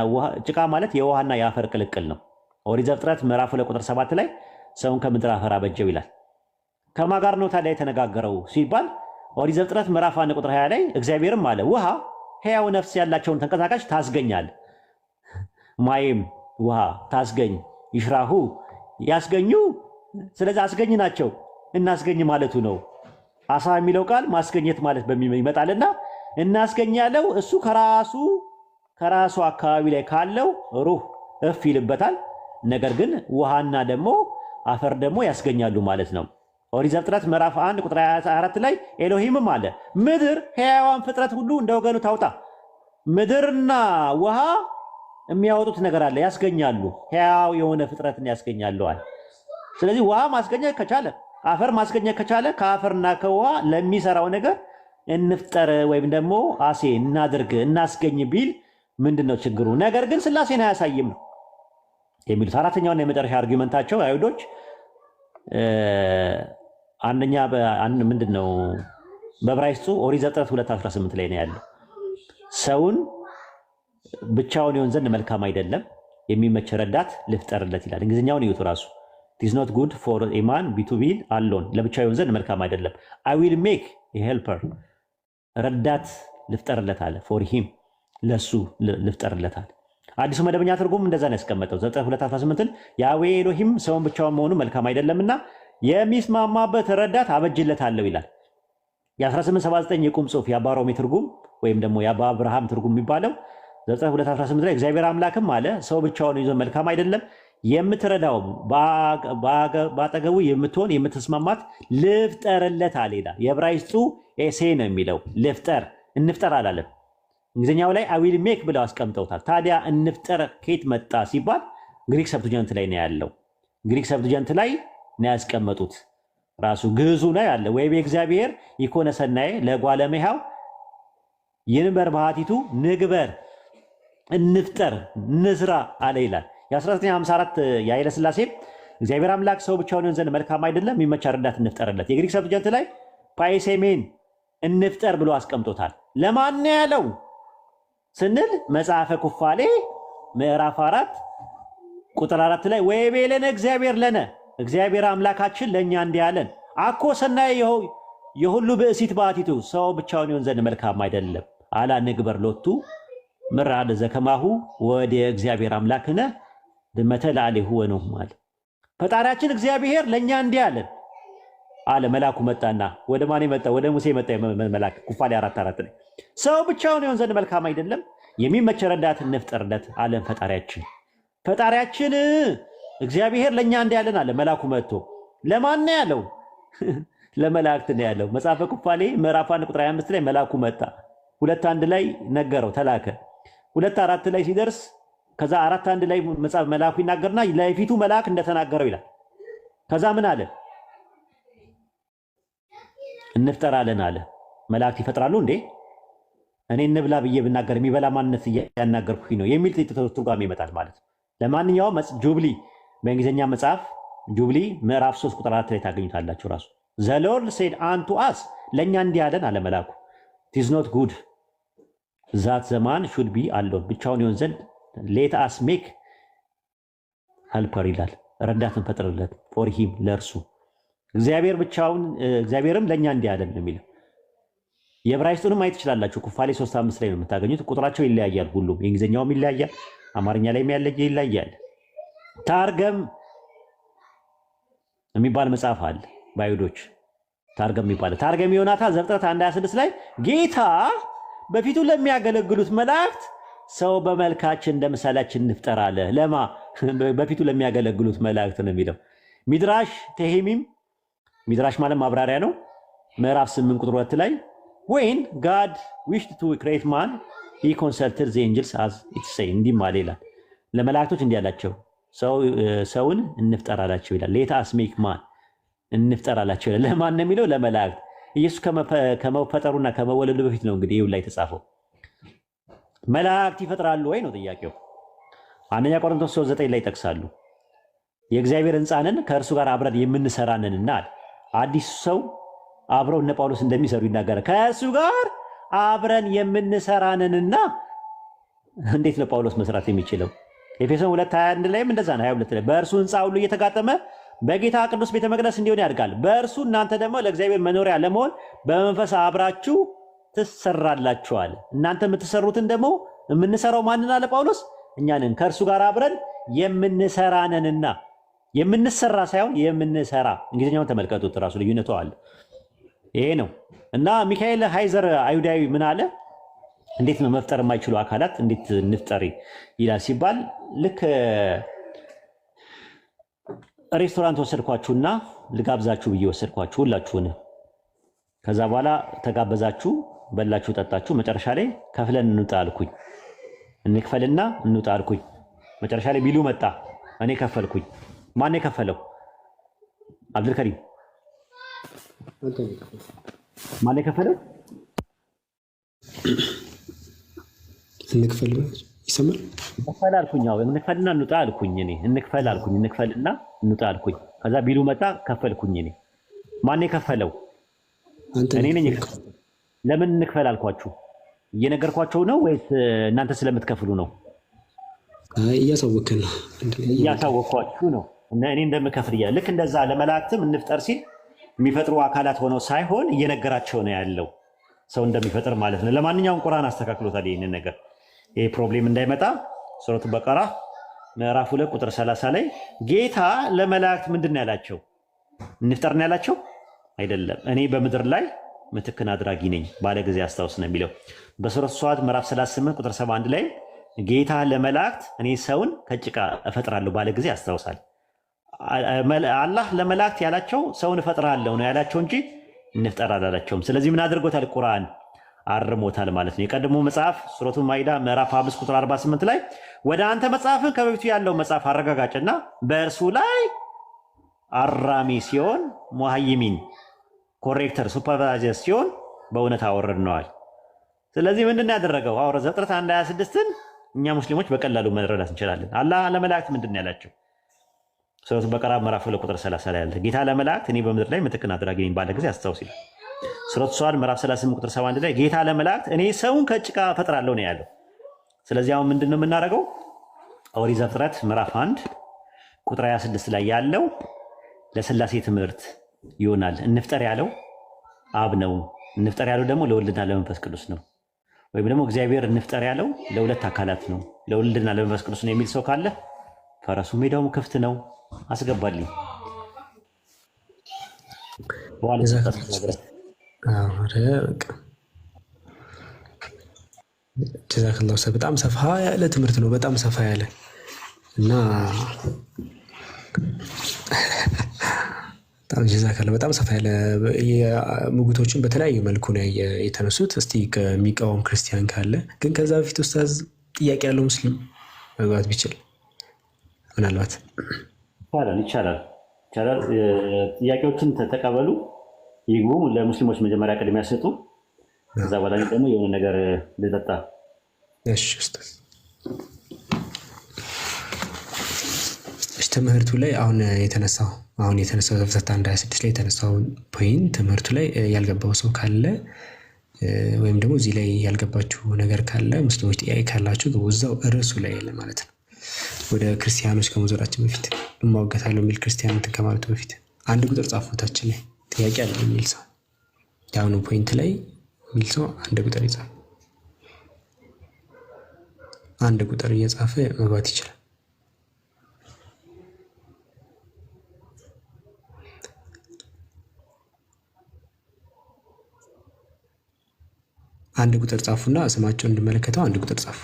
C: ጭቃ ማለት የውሃና የአፈር ቅልቅል ነው። ኦሪት ዘፍጥረት ምዕራፍ 2 ቁጥር 7 ላይ ሰውን ከምድር አፈር አበጀው ይላል። ከማን ጋር ነው ታዲያ የተነጋገረው ሲባል ኦሪት ዘፍጥረት ምዕራፍ 1 ቁጥር 20 ላይ እግዚአብሔርም አለ ውሃ ሕያው ነፍስ ያላቸውን ተንቀሳቃሽ ታስገኛል፣ ማይም ውሃ ታስገኝ፣ ይሽራሁ ያስገኙ። ስለዚህ አስገኝ ናቸው፣ እናስገኝ ማለቱ ነው። አሳ የሚለው ቃል ማስገኘት ማለት ይመጣልና እናስገኝ ያለው እሱ ከራሱ አካባቢ ላይ ካለው ሩህ እፍ ይልበታል። ነገር ግን ውሃና ደግሞ አፈር ደግሞ ያስገኛሉ ማለት ነው። ኦሪት ዘፍጥረት ምዕራፍ 1 ቁጥር 24 ላይ ኤሎሂምም አለ ምድር ሕያዋን ፍጥረት ሁሉ እንደ ወገኑ ታውጣ። ምድርና ውሃ የሚያወጡት ነገር አለ፣ ያስገኛሉ። ሕያው የሆነ ፍጥረትን ያስገኛሉ አለ። ስለዚህ ውሃ ማስገኘት ከቻለ አፈር ማስገኘት ከቻለ ከአፈርና ከውሃ ለሚሰራው ነገር እንፍጠር ወይም ደግሞ አሴ እናድርግ እናስገኝ ቢል ምንድነው ችግሩ? ነገር ግን ሥላሴን አያሳይም ነው የሚሉት። አራተኛውና የመጨረሻ አርጊመንታቸው አይሁዶች አንደኛ ምንድነው በዕብራይስጡ ኦሪት ዘፍጥረት 2:18 ላይ ነው ያለው ሰውን ብቻውን ይሆን ዘንድ መልካም አይደለም፣ የሚመች ረዳት ልፍጠርለት ይላል። እንግሊዝኛውን ይዩት ራሱ it is not good for a man to be alone ለብቻው ይሆን ዘንድ መልካም አይደለም። I will make a helper ረዳት ልፍጠርለት አለ for him ለሱ ልፍጠርለት አለ። አዲሱ መደበኛ ትርጉም እንደዛ ነው ያስቀመጠው። ዘፍጥረት 2:18 ያዌ ኤሎሂም ሰውን ብቻውን መሆኑ መልካም አይደለምና የሚስማማበት ረዳት አበጅለታለሁ ይላል። የ1879 የቁም ጽሑፍ የአባሮሜ ትርጉም ወይም ደግሞ የአብርሃም ትርጉም የሚባለው ዘፍጥረት 2:18 ላይ እግዚአብሔር አምላክም አለ ሰው ብቻውን ይዞ መልካም አይደለም፣ የምትረዳው በአጠገቡ የምትሆን የምትስማማት ልፍጠርለት አለ ይላል። የዕብራይስጡ ኤሴ ነው የሚለው ልፍጠር፣ እንፍጠር አላለም። እንግሊዝኛው ላይ አዊል ሜክ ብለው አስቀምጠውታል። ታዲያ እንፍጠር ከየት መጣ ሲባል ግሪክ ሰብትጀንት ላይ ነው ያለው። ግሪክ ሰብትጀንት ላይ ነው ያስቀመጡት። ራሱ ግዕዙ ላይ አለ ወይ በእግዚአብሔር ይኮነ ሰናየ ለጓለመያው ይንበር ባህቲቱ ንግበር እንፍጠር ንስራ አለ ይላል። የ1954 የኃይለ ሥላሴ እግዚአብሔር አምላክ ሰው ብቻውን ይሆን ዘንድ መልካም አይደለም፣ የሚመች ረዳት እንፍጠርለት። የግሪክ ሰብትጀንት ላይ ፓይሴሜን እንፍጠር ብሎ አስቀምጦታል። ለማን ያለው ስንል መጽሐፈ ኩፋሌ ምዕራፍ 4 ቁጥር 4 ላይ ወይቤለነ እግዚአብሔር ለነ እግዚአብሔር አምላካችን ለእኛ እንዲህ አለን አኮ ሰናየ የሁሉ ብእሲት ባቲቱ ሰው ብቻውን ይሆን ዘንድ መልካም አይደለም አላ ንግበር ሎቱ ምራደ ዘከማሁ ወደ እግዚአብሔር አምላክነ ድመተ ላሌሁ ወነው ማለት ፈጣሪያችን እግዚአብሔር ለእኛ እንዲህ አለን አለ። መልአኩ መጣና ወደ ማን መጣ? ወደ ሙሴ መጣ። መልአክ ኩፋሌ 4:4 ላይ ሰው ብቻውን ይሆን ዘንድ መልካም አይደለም፣ የሚመች ረዳት እንፍጠርለት አለን። ፈጣሪያችን እግዚአብሔር ለእኛ እንዲህ አለን አለ። መልአኩ መጥቶ ለማን ነው ያለው? ለመላእክት ነው ያለው። መጽሐፈ ኩፋሌ ምዕራፍ 1 ቁጥር 25 ላይ መልአኩ መጣ 2:1 ላይ ነገረው ተላከ። 2:4 ላይ ሲደርስ ከዛ 4:1 ላይ መጽሐፍ መልአኩ ይናገርና ለፊቱ መልአክ እንደተናገረው ይላል። ከዛ ምን አለ? እንፍጠራለን አለ። መላእክት ይፈጥራሉ እንዴ? እኔ እንብላ ብዬ ብናገር የሚበላ ማንነት እያናገርኩኝ ነው የሚል ትርጓሜ ይመጣል ማለት ነው። ለማንኛውም ጁብሊ በእንግሊዝኛ መጽሐፍ ጁብሊ ምዕራፍ 3 ቁጥር 4 ላይ ታገኙታላችሁ። ራሱ ዘ ሎርድ ሴድ አንቱ አስ ለእኛ እንዲህ አለን አለ መልአኩ it is not good that the man should be alone ብቻውን ይሆን ዘንድ let us make helper ይላል። ረዳትን ፈጥርለት for him ለእርሱ እግዚአብሔርም ለእኛ እንዲህ አለን ነው የሚለው። የዕብራይስጡንም ማየት ትችላላችሁ። ኩፋሌ 3:5 ላይ ነው የምታገኙት። ቁጥራቸው ይለያያል። ሁሉም የእንግሊዝኛውም ይለያያል፣ አማርኛ ላይ ያለ ይለያል። ታርገም የሚባል መጽሐፍ አለ በአይሁዶች ታርገም የሚባል ታርገም ዮናታን ዘፍጥረት 1:26 ላይ ጌታ በፊቱ ለሚያገለግሉት መላእክት ሰው በመልካችን እንደ ምሳሌያችን እንፍጠር አለ። ለማ በፊቱ ለሚያገለግሉት መላእክት ነው የሚለው። ሚድራሽ ቴሄሚም ሚድራሽ ማለት ማብራሪያ ነው። ምዕራፍ 8 ቁጥር 2 ላይ when God wished to create man he consulted the angels as it say እንዲህ ማለት ይላል። ለመላእክቶች እንዲህ አላቸው ሰውን እንፍጠር አላቸው ይላል። let us make man እንፍጠር አላቸው ይላል። ለማን ነው የሚለው? ለመላእክት። ኢየሱስ ከመፈጠሩና ከመወለዱ በፊት ነው እንግዲህ ይሁን ላይ ተጻፈው። መላእክት ይፈጥራሉ ወይ ነው ጥያቄው። አንደኛ ቆሮንቶስ 3:9 ላይ ይጠቅሳሉ። የእግዚአብሔር ሕንፃ ነን ከእርሱ ጋር አብረን የምንሰራ ነንና አዲስ ሰው አብረው እነ ጳውሎስ እንደሚሰሩ ይናገራል። ከእሱ ጋር አብረን የምንሰራ ነንና እንዴት ነው ጳውሎስ መስራት የሚችለው? ኤፌሶን 2:21 ላይም እንደዛ ነው። 22 ላይ በእርሱ ሕንፃ ሁሉ እየተጋጠመ በጌታ ቅዱስ ቤተ መቅደስ እንዲሆን ያድጋል። በእርሱ እናንተ ደግሞ ለእግዚአብሔር መኖሪያ ለመሆን በመንፈስ አብራችሁ ትሰራላችኋል። እናንተ የምትሰሩትን ደግሞ የምንሰራው ማንን አለ ጳውሎስ? እኛ ነን። ከእርሱ ጋር አብረን የምንሰራ ነንና የምንሰራ ሳይሆን የምንሰራ። እንግሊዝኛውን ተመልከቱት፣ ራሱ ልዩነቱ አለ። ይሄ ነው እና ሚካኤል ሃይዘር አይሁዳዊ ምን አለ? እንዴት ነው መፍጠር የማይችሉ አካላት እንዴት እንፍጠር ይላል ሲባል ልክ ሬስቶራንት ወሰድኳችሁና ልጋብዛችሁ ብዬ ወሰድኳችሁ ሁላችሁን። ከዛ በኋላ ተጋበዛችሁ፣ በላችሁ፣ ጠጣችሁ። መጨረሻ ላይ ከፍለን እንውጣ አልኩኝ። እንክፈልና እንውጣ አልኩኝ። መጨረሻ ላይ ቢሉ መጣ፣ እኔ ከፈልኩኝ። ማን የከፈለው? አብዱልከሪም። ማን የከፈለው?
D: እንክፈል ይሰማል።
C: እንክፈል አልኩኝ። አዎ እንክፈልና እንውጣ አልኩኝ። እኔ እንክፈል አልኩኝ። እንክፈልና እንውጣ አልኩኝ። ከዛ ቢሉ መጣ፣ ከፈልኩኝ። እኔ ማን የከፈለው? እኔ ነኝ። ለምን እንክፈል አልኳችሁ? እየነገርኳቸው ነው ወይስ እናንተ ስለምትከፍሉ ነው?
D: እያሳወቅን ነው።
C: እያሳወቅኳችሁ ነው እና እኔ እንደምከፍል እያለ ልክ እንደዛ ለመላእክትም እንፍጠር ሲል የሚፈጥሩ አካላት ሆነው ሳይሆን እየነገራቸው ነው ያለው ሰው እንደሚፈጥር ማለት ነው። ለማንኛውም ቁርአን አስተካክሎታል ይህንን ነገር። ይህ ፕሮብሌም እንዳይመጣ ሱረቱ በቀራ ምዕራፍ 2 ቁጥር 30 ላይ ጌታ ለመላእክት ምንድን ነው ያላቸው? እንፍጠር ነው ያላቸው? አይደለም። እኔ በምድር ላይ ምትክን አድራጊ ነኝ ባለ ጊዜ አስታውስ ነው የሚለው። በሱረቱ ሷድ ምዕራፍ 38 ቁጥር 71 ላይ ጌታ ለመላእክት እኔ ሰውን ከጭቃ እፈጥራለሁ ባለ ጊዜ ያስታውሳል። አላህ ለመላእክት ያላቸው ሰውን እፈጥራለሁ ነው ያላቸው እንጂ እንፍጠር አላላቸውም። ስለዚህ ምን አድርጎታል? ቁርአን አርሞታል ማለት ነው። የቀድሞ መጽሐፍ ሱረቱ ማኢዳ ምዕራፍ 5 ቁጥር 48 ላይ ወደ አንተ መጽሐፍን ከበፊቱ ያለው መጽሐፍ አረጋጋጭና በእርሱ ላይ አራሚ ሲሆን ሙሃይሚን ኮሬክተር ሱፐርቫይዘር ሲሆን በእውነት አወረድነዋል። ስለዚህ ምንድን ያደረገው? አውረ ዘፍጥረት 1:26ን እኛ ሙስሊሞች በቀላሉ መረዳት እንችላለን። አላህ ለመላእክት ምንድን ያላቸው? ሱረቱ በቀራ ምዕራፍ 2 ቁጥር 30 ላይ ያለ ጌታ ለመላእክት እኔ በምድር ላይ ምትክን አድራጊ ነኝ ባለ ጊዜ አስታውስ ይላል። ሱረቱ ሷድ ምዕራፍ 38 ቁጥር 71 ላይ ጌታ ለመላእክት እኔ ሰውን ከጭቃ እፈጥራለሁ ነው ያለው። ስለዚህ አሁን ምንድን ነው የምናደርገው? ኦሪት ዘፍጥረት ምዕራፍ 1 ቁጥር 26 ላይ ያለው ለሥላሴ ትምህርት ይሆናል። እንፍጠር ያለው አብ ነው። እንፍጠር ያለው ደግሞ ለወልድና ለመንፈስ ቅዱስ ነው። ወይም ደግሞ እግዚአብሔር እንፍጠር ያለው ለሁለት አካላት ነው፣ ለወልድና ለመንፈስ ቅዱስ ነው የሚል ሰው ካለ ፈረሱ ሜዳውም ክፍት ነው፣ አስገባልኝ።
D: ጀዛከላሁ ሰ በጣም ሰፋ ያለ ትምህርት ነው። በጣም ሰፋ ያለ እና በጣም ጀዛከላሁ በጣም ሰፋ ያለ ሙግቶችን በተለያዩ መልኩ ነው የተነሱት። እስቲ ከሚቃወም ክርስቲያን ካለ ግን ከዛ በፊት ኡስታዝ ጥያቄ ያለው ሙስሊም መግባት ቢችል ምናልባት
C: ይቻላል። ጥያቄዎችን ተቀበሉ፣ ይግቡ። ለሙስሊሞች መጀመሪያ ቅድሚያ ሰጡ። ከዛ በኋላ ደግሞ የሆነ ነገር ልጠጣ።
D: እሺ ኡስታዝ፣ ትምህርቱ ላይ አሁን የተነሳው ዘፍጥረት 1:26 ላይ የተነሳውን ፖይንት ትምህርቱ ላይ ያልገባው ሰው ካለ ወይም ደግሞ እዚህ ላይ ያልገባችሁ ነገር ካለ ሙስሊሞች ጥያቄ ካላችሁ ግቡ። እዛው ርዕሱ ላይ ያለ ማለት ነው። ወደ ክርስቲያኖች ከመዞራችን በፊት እማወገታለሁ የሚል ክርስቲያን እንትን ከማለቱ በፊት አንድ ቁጥር ጻፉታችን ላይ ጥያቄ አለ የሚል ሰው የአሁኑ ፖይንት ላይ የሚል ሰው አንድ ቁጥር ይጻፍ። አንድ ቁጥር እየጻፈ መግባት ይችላል። አንድ ቁጥር ጻፉና ስማቸውን እንድመለከተው አንድ ቁጥር ጻፉ።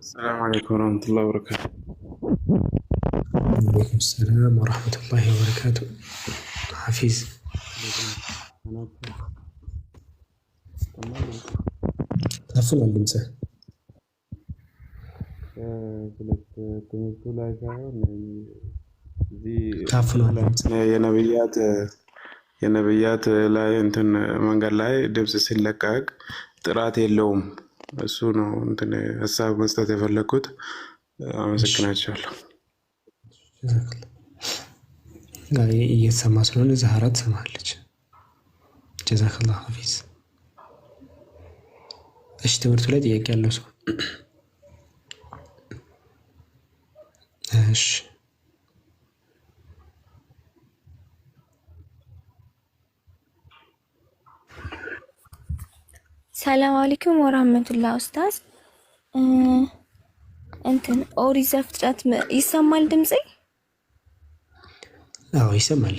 E: السلام عليكم ورحمة الله وبركاته.
D: وعليكم السلام ورحمة الله وبركاته. حفيظ عفوا الدمسة
E: የነብያት ላይ እንትን መንገድ ላይ ድምጽ ሲለቀቅ ጥራት የለውም። እሱ ነው እንትን ሀሳብ መስጠት የፈለኩት። አመሰግናችኋለሁ።
D: እየተሰማ ስለሆነ ዛህራ ትሰማለች። ጀዛከላሁ ሐፊዝ። እሺ ትምህርቱ ላይ ጥያቄ ያለው ሰው? እሺ
F: ሰላም አለይኩም ወራህመቱላህ ኡስታዝ። እንትን ኦሪት ዘፍጥረት ይሰማል ድምጼ?
D: አዎ ይሰማል።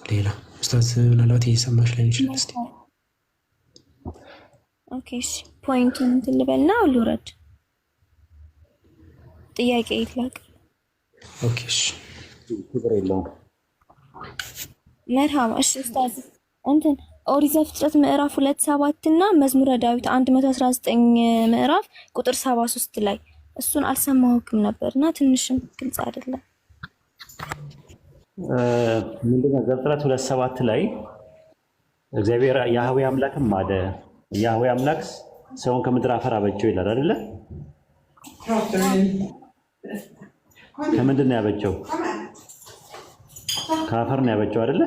D: ሌላ ኡስታዝ ምናልባት እየሰማሽ ላይ ይችላል። እስቲ
F: ኦኬ እሺ ፖይንቱን እንትን ልበልና ልውረድ። ጥያቄ ይላክ።
D: ኦኬ እሺ
C: ችግር የለውም።
F: መርሃባ። እሺ ኡስታዝ እንትን ኦሪት ዘፍጥረት ምዕራፍ 2:7 እና መዝሙረ ዳዊት 119 ምዕራፍ ቁጥር 73 ላይ እሱን አልሰማሁም ነበርና ትንሽም ግልጽ አይደለም።
C: ምንድነው ዘፍጥረት 2:7 ላይ እግዚአብሔር ያህዌ አምላክም አለ ያህዌ አምላክ ሰውን ከምድር አፈር አበጀው ይላል አይደለ? ከምንድን ነው ያበጀው? ከአፈር ነው ያበጀው አይደለ?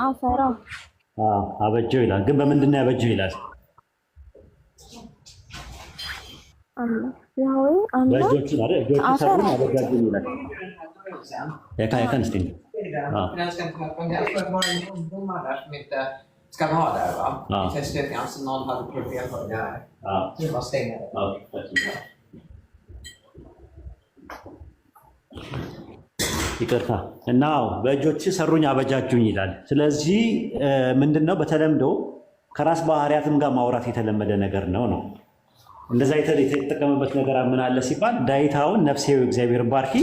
F: አፈራ
C: አበጀው ይላል። ግን በምንድን ነው ያበጀው ይላል?
F: ያህዌ አምላክ
C: በእጆቹ አይደል? እጆቹ ሰሩን አበጃጁኝ ይላል። Jag kan inte. Ja.
G: Ska vi ha där va?
C: Ja.
G: I teststyrkan så någon hade problem för det här.
C: Ja.
G: Så det var stänga det.
C: Ja. ይቅርታ እና በእጆች ሰሩኝ አበጃጁኝ ይላል። ስለዚህ ምንድነው በተለምዶ ከራስ ባህሪያትም ጋር ማውራት የተለመደ ነገር ነው። እንደዛ የተጠቀመበት ነገር ምን አለ ሲባል ዳዊታውን ነፍሴ እግዚአብሔር ባርኪ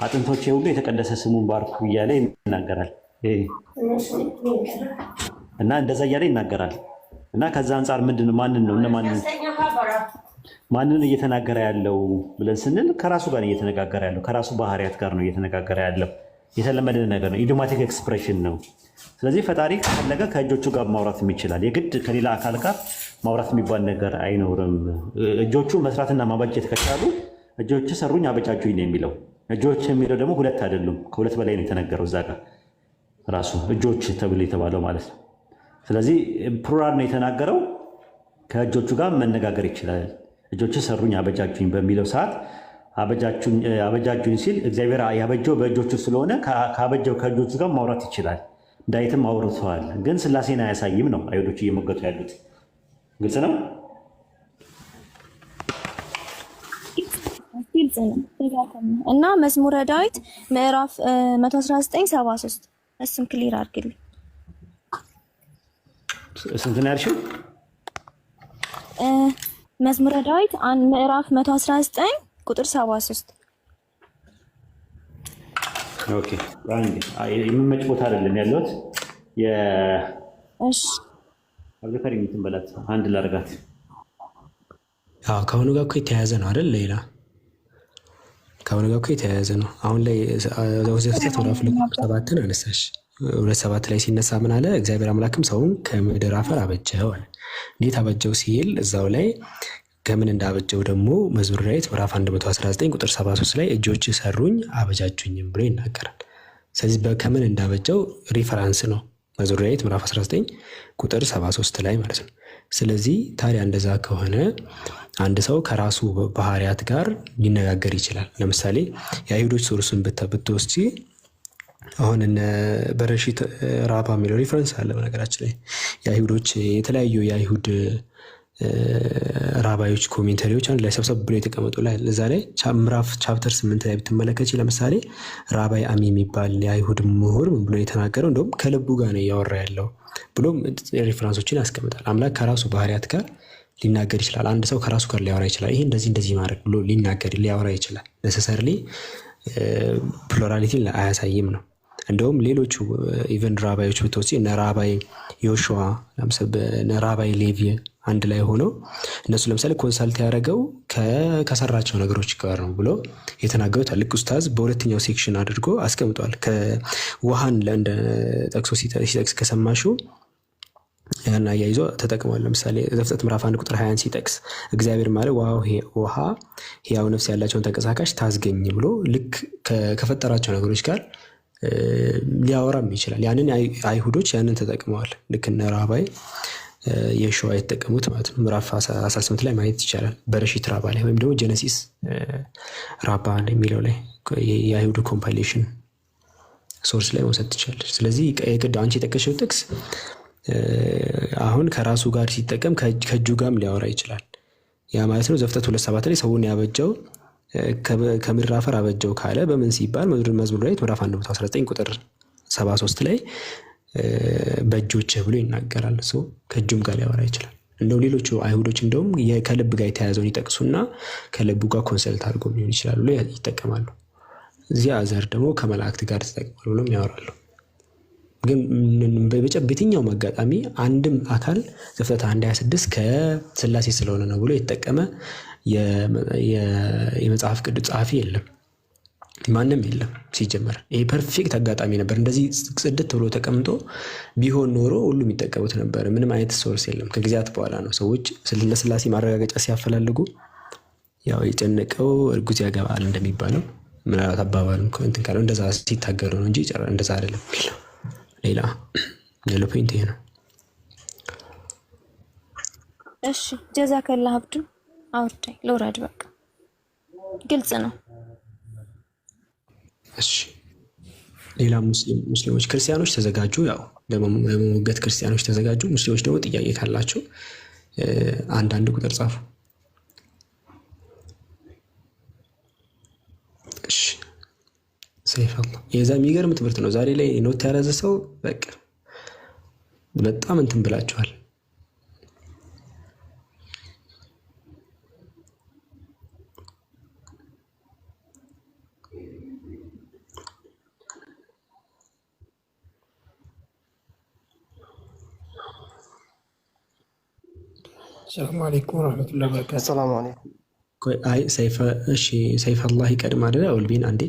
C: አጥንቶቼ ሁሉ የተቀደሰ ስሙን ባርኩ እያለ ይናገራል። እና እንደዛ እያለ ይናገራል። እና ከዛ አንፃር ምንድነው ማንን እየተናገረ ያለው ብለን ስንል ከራሱ ጋር እየተነጋገረ ያለው ከራሱ ባህሪያት ጋር ነው እየተነጋገረ ያለው። የተለመደ ነገር ነው። ኢዲዮማቲክ ኤክስፕሬሽን ነው። ስለዚህ ፈጣሪ ከፈለገ ከእጆቹ ጋር ማውራት ይችላል። የግድ ከሌላ አካል ጋር ማውራት የሚባል ነገር አይኖርም። እጆቹ መስራትና ማበጀት ከቻሉ እጆች ሰሩኝ አበጃጁኝ ነው የሚለው። እጆች የሚለው ደግሞ ሁለት አይደሉም፣ ከሁለት በላይ ነው የተነገረው እዛ ጋር ራሱ እጆች ተብሎ የተባለው ማለት ነው። ስለዚህ ፕሉራል ነው የተናገረው። ከእጆቹ ጋር መነጋገር ይችላል። እጆች ሰሩኝ አበጃጁኝ በሚለው ሰዓት አበጃጁኝ ሲል እግዚአብሔር ያበጀው በእጆቹ ስለሆነ ካበጀው ከእጆቹ ጋር ማውራት ይችላል። ዳዊትም አውርተዋል። ግን ስላሴን አያሳይም ነው አይሁዶች እየሞገቱ ያሉት። ግልጽ ነው።
F: እና መዝሙረ ዳዊት ምዕራፍ 119:73 እሱን ክሊር አድርግልኝ።
C: ስንት ነው ያልሽው?
F: መዝሙረ ዳዊት ምዕራፍ 119 ቁጥር 73።
C: ኦኬ የምመጭ ቦታ አይደለም ያለሁት።
F: እሺ
C: አብዱከሪም እንትን በላት አንድ ላርጋት።
D: ከአሁኑ ጋር እኮ የተያያዘ ነው አይደል? ሌላ ከአሁኑ ጋር እኮ የተያያዘ ነው። አሁን ላይ ዘፍጥረት ምዕራፍ 2:7 አነሳሽ። 2:7 ላይ ሲነሳ ምን አለ? እግዚአብሔር አምላክም ሰውን ከምድር አፈር አበጀው አለ። እንዴት አበጀው ሲል እዛው ላይ ከምን እንዳበጀው ደግሞ መዝሙረ ዳዊት ምዕራፍ 119 ቁጥር 73 ላይ እጆች ሰሩኝ አበጃጁኝም ብሎ ይናገራል። ስለዚህ ከምን እንዳበጀው ሪፈራንስ ነው መዝሙረ ዳዊት ምዕራፍ 19 ቁጥር 73 ላይ ማለት ነው። ስለዚህ ታዲያ እንደዛ ከሆነ አንድ ሰው ከራሱ ባህሪያት ጋር ሊነጋገር ይችላል። ለምሳሌ የአይሁዶች ሶርሱን ብትወስጂ አሁን እነ በረሺት ራባ የሚለው ሪፈረንስ አለ። በነገራችን ላይ የአይሁዶች የተለያዩ የአይሁድ ራባዮች ኮሜንተሪዎች አንድ ላይ ሰብሰብ ብሎ የተቀመጡ ላይ እዛ ላይ ምዕራፍ ቻፕተር 8 ላይ ብትመለከች ለምሳሌ ራባይ አሚ የሚባል የአይሁድ ምሁር ብሎ የተናገረው እንደውም ከልቡ ጋር ነው እያወራ ያለው ብሎ ሪፈረንሶችን ያስቀምጣል። አምላክ ከራሱ ባህሪያት ጋር ሊናገር ይችላል። አንድ ሰው ከራሱ ጋር ሊያወራ ይችላል። ይሄ እንደዚህ ማድረግ ብሎ ሊያወራ ይችላል። ነሰሰርሊ ፕሉራሊቲን አያሳይም ነው። እንደውም ሌሎቹ ኢቨን ራባዮች ብትወስጂ እነ ራባይ ዮሹዋ እነ ራባይ ሌቪ አንድ ላይ ሆነው እነሱ ለምሳሌ ኮንሳልት ያደረገው ከሰራቸው ነገሮች ጋር ነው ብሎ የተናገሩት ልክ ኡስታዝ በሁለተኛው ሴክሽን አድርጎ አስቀምጧል። ከውሃን ለእንደ ጠቅሶ ሲጠቅስ ከሰማሽው ያን አያይዞ ተጠቅሟል። ለምሳሌ ዘፍጥረት ምዕራፍ 1 ቁጥር 20 ሲጠቅስ እግዚአብሔር ማለት ውሃ ሕያው ነፍስ ያላቸውን ተንቀሳቃሽ ታዝገኝ ብሎ ልክ ከፈጠራቸው ነገሮች ጋር ሊያወራም ይችላል። ያንን አይሁዶች ያንን ተጠቅመዋል። ልክ እነ ራባይ የሸዋ የተጠቀሙት ማለት ነው። ምዕራፍ 18 ላይ ማየት ይቻላል። በረሺት ራባ ላይ ወይም ደግሞ ጀነሲስ ራባ የሚለው ላይ የአይሁዱ ኮምፓይሌሽን ሶርስ ላይ መውሰድ ትችላለች። ስለዚህ የግድ አንቺ የጠቀሽው ጥቅስ አሁን ከራሱ ጋር ሲጠቀም ከእጁ ጋርም ሊያወራ ይችላል። ያ ማለት ነው ዘፍጥረት 2:7 ላይ ሰውን ያበጀው ከምድር አፈር አበጀው ካለ በምን ሲባል መዝሙረ ዳዊት ምዕራፍ 119 ቁጥር 73 ላይ በእጆችህ ብሎ ይናገራል። ሰው ከእጁም ጋር ሊያወራ ይችላል። እንደው ሌሎቹ አይሁዶች እንደውም ከልብ ጋር የተያያዘውን ይጠቅሱና ከልቡ ጋር ኮንሰልት አድርጎ ሊሆን ይችላል ብሎ ይጠቀማሉ። እዚያ አዘር ደግሞ ከመላእክት ጋር ተጠቅሟል ብሎም ያወራሉ። ግን በየትኛውም አጋጣሚ አንድም አካል ዘፍጥረት 1:26 ከስላሴ ስለሆነ ነው ብሎ የተጠቀመ የመጽሐፍ ቅዱስ ጸሐፊ የለም፣ ማንም የለም። ሲጀመር ይሄ ፐርፌክት አጋጣሚ ነበር። እንደዚህ ጽድት ብሎ ተቀምጦ ቢሆን ኖሮ ሁሉም የሚጠቀሙት ነበር። ምንም አይነት ሶርስ የለም። ከጊዜያት በኋላ ነው ሰዎች ለስላሴ ማረጋገጫ ሲያፈላልጉ ያው የጨነቀው እርጉዝ ያገባል እንደሚባለው ምናልባት አባባልም እንትን ካለው እንደዛ ሲታገሉ ነው እንጂ እንደዛ አይደለም የሚለው ሌላ ያለው ፖይንት ይሄ ነው።
F: እሺ ጀዛከላ አብዱ አውርዳይ ለወራድ በቃ ግልጽ ነው። እሺ
D: ሌላ ሙስሊሞች ክርስቲያኖች ተዘጋጁ። ያው ለመሞገት ክርስቲያኖች ተዘጋጁ። ሙስሊሞች ደግሞ ጥያቄ ካላቸው አንዳንድ ቁጥር ጻፉ። እሺ ሰይፍ አላህ የዛ የሚገርም ትምህርት ነው። ዛሬ ላይ ኖት ያረዘ ሰው በቃ በጣም እንትን ብላችኋል።
H: ሰላም አለይኩም ወራህመቱላሂ ወበረካቱ። ሰላም አለይኩም።
D: አይ ሰይፍ አላህ ይቀድም አይደል? አውልቢን አንዴ፣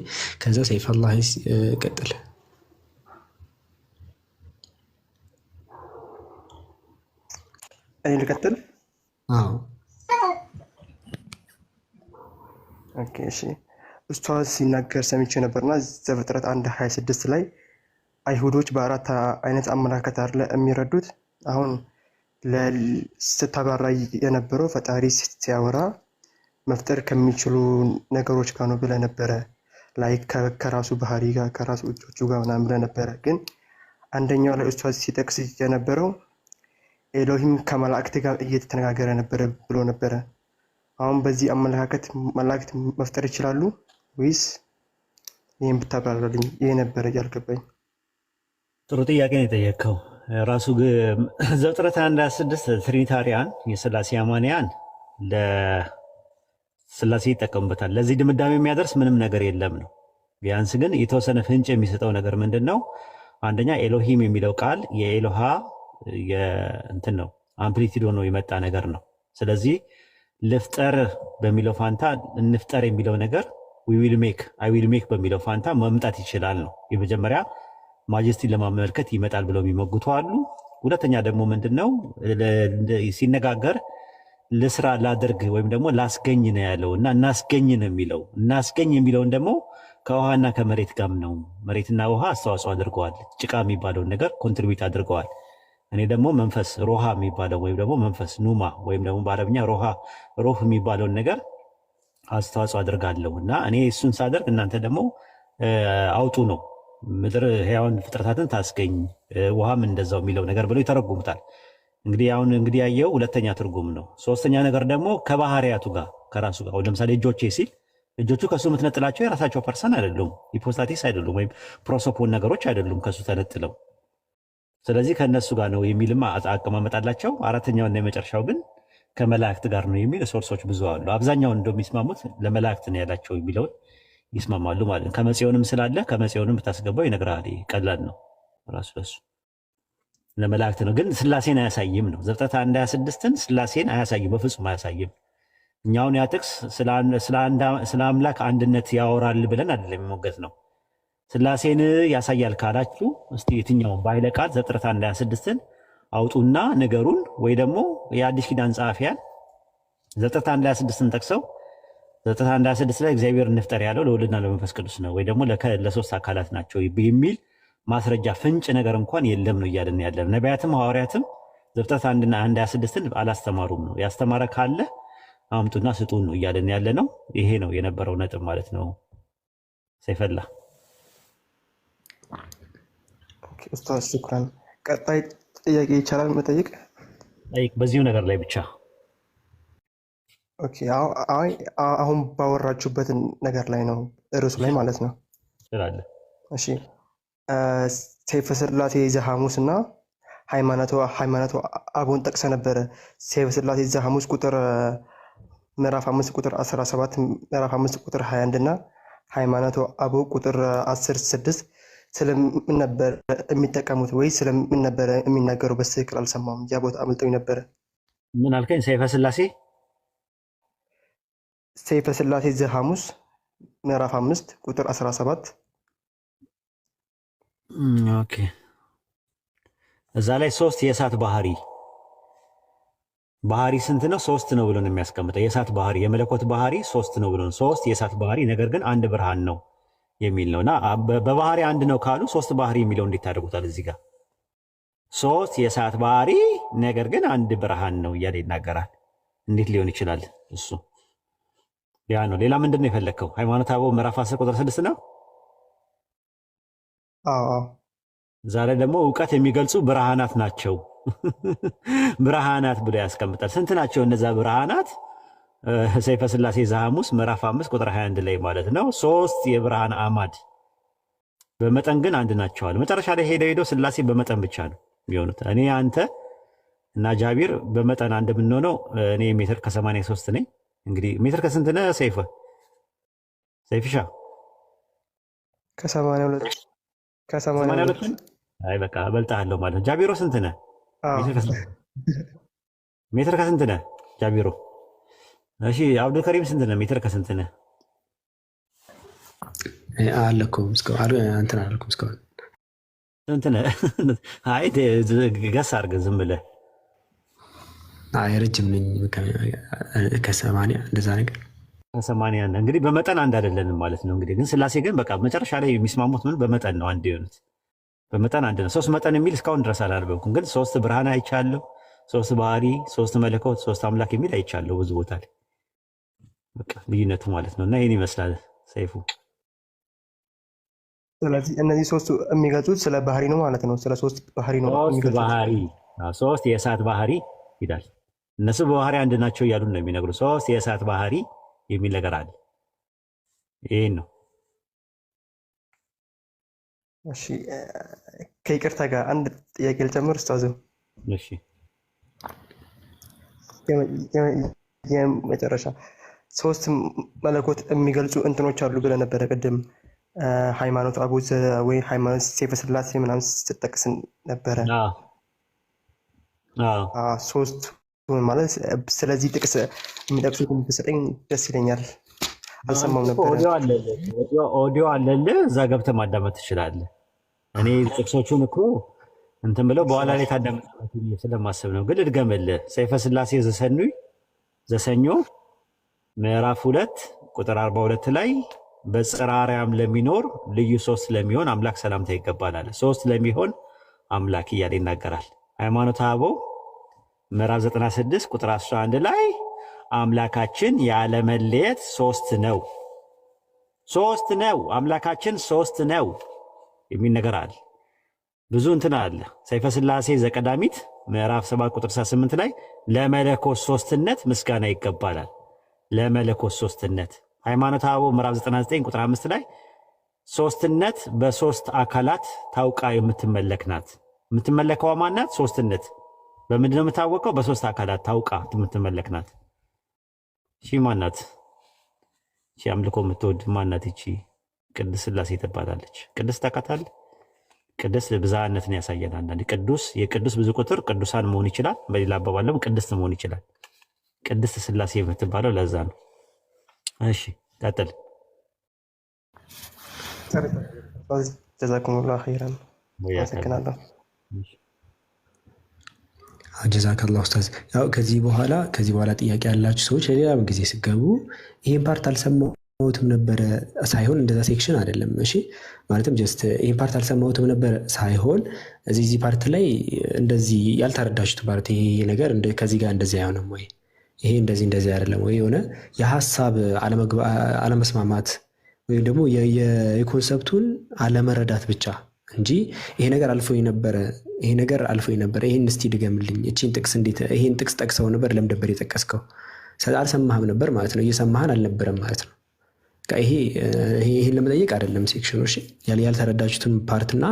D: ከዛ ሰይፍ አላህ ቀጥል።
H: እኔ ልቀጥል?
D: አዎ
H: ኦኬ እሺ። ኡስታዝ ሲናገር ሰምቼ ነበርና ዘፍጥረት 1:26 ላይ አይሁዶች በአራት አይነት አመለካከት አይደለ የሚረዱት። አሁን ስታባራ የነበረው ፈጣሪ ሲያወራ መፍጠር ከሚችሉ ነገሮች ጋር ነው ብለህ ነበረ። ላይ ከራሱ ባህሪ ጋር ከራሱ እጆቹ ጋር ምናምን ብለህ ነበረ። ግን አንደኛው ላይ ኡስታዝ ሲጠቅስ የነበረው ኤሎሂም ከመላእክት ጋር እየተነጋገረ ነበረ ብሎ ነበረ። አሁን በዚህ አመለካከት መላእክት መፍጠር ይችላሉ ወይስ? ይሄን ብታብራራልኝ። ይሄ ነበረ ያልገባኝ።
C: ጥሩ ጥያቄ ነው የጠየቅከው። ራሱ ዘፍጥረት 1:26 ትሪኒታሪያን የስላሴ አማንያን ለስላሴ ይጠቀሙበታል። ለዚህ ድምዳሜ የሚያደርስ ምንም ነገር የለም ነው። ቢያንስ ግን የተወሰነ ፍንጭ የሚሰጠው ነገር ምንድን ነው? አንደኛ ኤሎሂም የሚለው ቃል የኤሎሃ እንትን ነው፣ አምፕሊቲድ ሆኖ የመጣ ነገር ነው። ስለዚህ ልፍጠር በሚለው ፋንታ እንፍጠር የሚለው ነገር አይ ዊል ሜክ በሚለው ፋንታ መምጣት ይችላል ነው። የመጀመሪያ ማጀስቲን ለማመልከት ይመጣል ብለው የሚሞግቱ አሉ። ሁለተኛ ደግሞ ምንድነው ሲነጋገር ለስራ ላደርግ ወይም ደግሞ ላስገኝ ነው ያለው እና እናስገኝ ነው የሚለው። እናስገኝ የሚለውን ደግሞ ከውሃና ከመሬት ጋርም ነው። መሬትና ውሃ አስተዋጽኦ አድርገዋል። ጭቃ የሚባለውን ነገር ኮንትሪቢዩት አድርገዋል። እኔ ደግሞ መንፈስ ሮሃ የሚባለው ወይም ደግሞ መንፈስ ኑማ ወይም ደግሞ በአረብኛ ሮህ የሚባለውን ነገር አስተዋጽኦ አድርጋለሁ እና እኔ እሱን ሳደርግ እናንተ ደግሞ አውጡ ነው። ምድር ሕያዋን ፍጥረታትን ታስገኝ፣ ውሃም እንደዛው የሚለው ነገር ብለው ይተረጉሙታል። እንግዲህ ያየው ሁለተኛ ትርጉም ነው። ሶስተኛ ነገር ደግሞ ከባህሪያቱ ጋር ከራሱ ጋር ለምሳሌ እጆቼ ሲል እጆቹ ከሱ የምትነጥላቸው የራሳቸው ፐርሰን አይደሉም፣ ሂፖስታቲስ አይደሉም፣ ወይም ፕሮሶፖን ነገሮች አይደሉም ከሱ ተነጥለው። ስለዚህ ከእነሱ ጋር ነው የሚልም አቀማመጥ አላቸው። አራተኛውና የመጨረሻው ግን ከመላእክት ጋር ነው የሚል ሶርሶች ብዙ አሉ። አብዛኛውን እንደሚስማሙት ለመላእክት ነው ያላቸው የሚለውን ይስማማሉ ማለት ነው። ከመጽዮንም ስላለ ከመጽዮንም ብታስገባው ይነግራል። ቀላል ነው ራሱ ለሱ ለመላእክት ነው። ግን ስላሴን አያሳይም ነው። ዘፍጥረት 1:26ን ስላሴን አያሳይም፣ በፍጹም አያሳይም። እኛውን ያ ጥቅስ ስለ አምላክ አንድነት ያወራል ብለን አይደለም የሚሞገት ነው። ስላሴን ያሳያል ካላችሁ እስቲ የትኛውን በኃይለ ቃል ዘፍጥረት 1:26ን አውጡና ንገሩን። ወይ ደግሞ የአዲስ ኪዳን ጸሐፊያን ዘፍጥረት 1:26ን ጠቅሰው ዘፍጥረት 1:26 ላይ እግዚአብሔር እንፍጠር ያለው ለወልድና ለመንፈስ ቅዱስ ነው ወይ ደግሞ ለሶስት አካላት ናቸው የሚል ማስረጃ ፍንጭ ነገር እንኳን የለም ነው እያለን ያለን። ነቢያትም ሐዋርያትም ዘፍጥረት 1:26ን አላስተማሩም ነው። ያስተማረ ካለ አምጡና ስጡን ነው እያለን ያለ ነው። ይሄ ነው የነበረው ነጥብ ማለት ነው። ሰይፈላ
H: ኡስታዝ ሽኩራን። ቀጣይ ጥያቄ ይቻላል መጠየቅ?
C: ጠይቅ፣ በዚሁ ነገር ላይ ብቻ።
H: ኦኬ፣ አሁን ባወራችሁበትን ነገር ላይ ነው ርዕሱ ላይ ማለት ነው።
C: ትላለህ።
H: እሺ፣ ሰይፈ ስላሴ ዘሐሙስ እና ሃይማኖተ አቡን ጠቅሰ ነበረ። ሰይፈ ስላሴ ዘሐሙስ ምዕራፍ 5 ቁጥር 17፣ ምዕራፍ 5 ቁጥር 21 እና ሃይማኖተ አቡ ቁጥር 10:6 ስለምን ነበር የሚጠቀሙት ወይ ስለምን ነበር የሚናገሩ? በትክክል አልሰማሁም። ያ ቦታ አምልጠው ነበረ።
C: ምን አልከኝ?
H: ሰይፈ ስላሴ ዘሐሙስ ምዕራፍ 5 ቁጥር 17።
C: ኦኬ፣ እዛ ላይ ሶስት የእሳት ባህሪ ስንት ነው? ሶስት ነው ብሎ ነው የሚያስቀምጠው። የእሳት ባህሪ የመለኮት ባህሪ ሶስት ነው ብሎ ነው። ሶስት የእሳት ባህሪ ነገር ግን አንድ ብርሃን ነው የሚል ነው። እና በባህሪ አንድ ነው ካሉ ሶስት ባህሪ የሚለው እንዴት ታደርጉታል? እዚህ ጋር ሶስት የእሳት ባህሪ ነገር ግን አንድ ብርሃን ነው እያለ ይናገራል። እንዴት ሊሆን ይችላል? እሱ ያ ነው። ሌላ ምንድን ነው የፈለግከው? ሃይማኖተ አበው ምዕራፍ 10 ቁጥር 6 ነው። እዛ ላይ ደግሞ እውቀት የሚገልጹ ብርሃናት ናቸው ብርሃናት ብሎ ያስቀምጣል። ስንት ናቸው እነዛ ብርሃናት? ሰይፈ ስላሴ ዘሐሙስ ምዕራፍ 5 ቁጥር 21 ላይ ማለት ነው። ሶስት የብርሃን አማድ በመጠን ግን አንድ ናቸዋል። መጨረሻ ላይ ሄደው ስላሴ በመጠን ብቻ ነው የሚሆኑት። እኔ አንተ እና ጃቢር በመጠን አንድ የምንሆነው እኔ ሜትር ከ83 ነኝ። እንግዲህ ሜትር ከስንት ነህ ሰይፍሻ?
H: ከ82
C: አይ በቃ እበልጥሃለሁ ማለት ነው። ጃቢሮ ስንት ነህ? ሜትር ከስንት ነህ ጃቢሮ? እሺ አብዱልከሪም ስንት ነህ? ሜትር ከስንት ነህ?
D: አለኩም እስካሁን
C: ስንት ነህ? አይ ገስ አድርገህ ዝም ብለህ።
D: አይ ረጅም ነኝ ከ80 እንደዛ ነገር
C: ከ80 እንግዲህ በመጠን አንድ አይደለንም ማለት ነው። እንግዲህ ግን ስላሴ ግን በቃ መጨረሻ ላይ የሚስማሙት ምን በመጠን ነው አንድ የሆኑት። በመጠን አንድ ነው። ሶስት መጠን የሚል እስካሁን ድረስ አላነበብኩም። ግን ሶስት ብርሃን አይቻለሁ፣ ሶስት ባህሪ፣ ሶስት መለኮት፣ ሶስት አምላክ የሚል አይቻለሁ ብዙ ቦታ ላይ። በቃ ልዩነቱ ማለት ነው። እና ይህን ይመስላል ሰይፉ።
H: ስለዚህ እነዚህ ሶስቱ የሚገልጹት ስለ ባህሪ ነው ማለት ነው። ስለ ሶስት ባህሪ ነው የሚገልጹት።
C: ሶስት የእሳት ባህሪ ይላል። እነሱ በባህሪ አንድ ናቸው እያሉ ነው የሚነግሩ። ሶስት የእሳት ባህሪ የሚል ነገር አለ። ይህን ነው።
H: እሺ ከይቅርታ ጋር አንድ ጥያቄ ልጨምር ኡስታዝ።
C: እሺ
H: የመጨረሻ ሶስት መለኮት የሚገልጹ እንትኖች አሉ ብለህ ነበረ ቅድም። ሃይማኖት አቡ ወይ ሃይማኖት ሰይፈ ስላሴ ምናምን ስትጠቅስ ነበረ። ሶስት ማለት ስለዚህ ጥቅስ የሚጠቅሱት ብትሰጠኝ ደስ ይለኛል። አልሰማም ነበር።
C: ኦዲዮ አለልህ፣ እዛ ገብተህ ማዳመጥ ትችላለህ። እኔ ጥቅሶቹን እኮ እንትን ብለው በኋላ ላይ ታዳምጣለህ ስለማስብ ነው። ግን ልድገምልህ። ሰይፈ ስላሴ ዘሰኞ ምዕራፍ 2 ቁጥር 42 ላይ በጽራሪያም ለሚኖር ልዩ ሶስት ለሚሆን አምላክ ሰላምታ ይገባል አለ። ሶስት ለሚሆን አምላክ እያለ ይናገራል። ሃይማኖተ አበው ምዕራፍ 96 ቁጥር 11 ላይ አምላካችን ያለመለየት ሶስት ነው፣ ሶስት ነው፣ አምላካችን ሶስት ነው የሚል ነገር አለ። ብዙ እንትን አለ። ሰይፈ ሥላሴ ዘቀዳሚት ምዕራፍ 7 ቁጥር 8 ላይ ለመለኮት ሶስትነት ምስጋና ይገባላል። ለመለኮት ሶስትነት ሃይማኖተ አበው ምዕራፍ 99 ቁጥር 5 ላይ ሶስትነት በሶስት አካላት ታውቃ የምትመለክ ናት። የምትመለከዋ ማናት? ሶስትነት በምንድን ነው የምታወቀው? በሶስት አካላት ታውቃ የምትመለክ ናት። እሺ ማናት? እሺ አምልኮ የምትወድ ማናት? እቺ ቅድስት ሥላሴ ትባላለች። ቅድስት ታውቃታለህ? ቅድስት ብዝሃነትን ያሳያል። አንዳንድ ቅዱስ የቅዱስ ብዙ ቁጥር ቅዱሳን መሆን ይችላል። በሌላ አባባል ደግሞ ቅድስት መሆን ይችላል። ቅድስት ሥላሴ የምትባለው ለዛ ነው። እሺ ቀጥል።
H: ጀዛኩሙላሁ ኸይረን። አመሰግናለሁ።
D: ጀዛከላሁ ኡስታዝ። ያው ከዚህ በኋላ ጥያቄ ያላችሁ ሰዎች ለሌላም ጊዜ ሲገቡ ይሄን ፓርት አልሰማሁትም ነበረ ሳይሆን እንደዛ ሴክሽን አይደለም። እሺ ማለትም ጀስት ይሄን ፓርት አልሰማሁትም ነበረ ሳይሆን እዚህ ፓርት ላይ እንደዚህ ያልተረዳችሁት ፓርት ይሄ ነገር ከዚህ ጋር እንደዚህ አይሆንም ወይ ይሄ እንደዚህ አይደለም ወይ የሆነ የሐሳብ አለመስማማት ወይም ደግሞ የኮንሰፕቱን አለመረዳት ብቻ እንጂ ይሄ ነገር አልፎኝ ነበረ ይሄን እስቲ ድገምልኝ፣ እቺን ጥቅስ እንዴት ይሄን ጥቅስ ጠቅሰው ነበር ለምን ነበር የጠቀስከው? አልሰማህም ነበር ማለት ነው። እየሰማህን አልነበረም ማለት ነው። ይሄን ለመጠየቅ አይደለም ሴክሽኑ። እሺ ያልተረዳችሁትን ፓርትና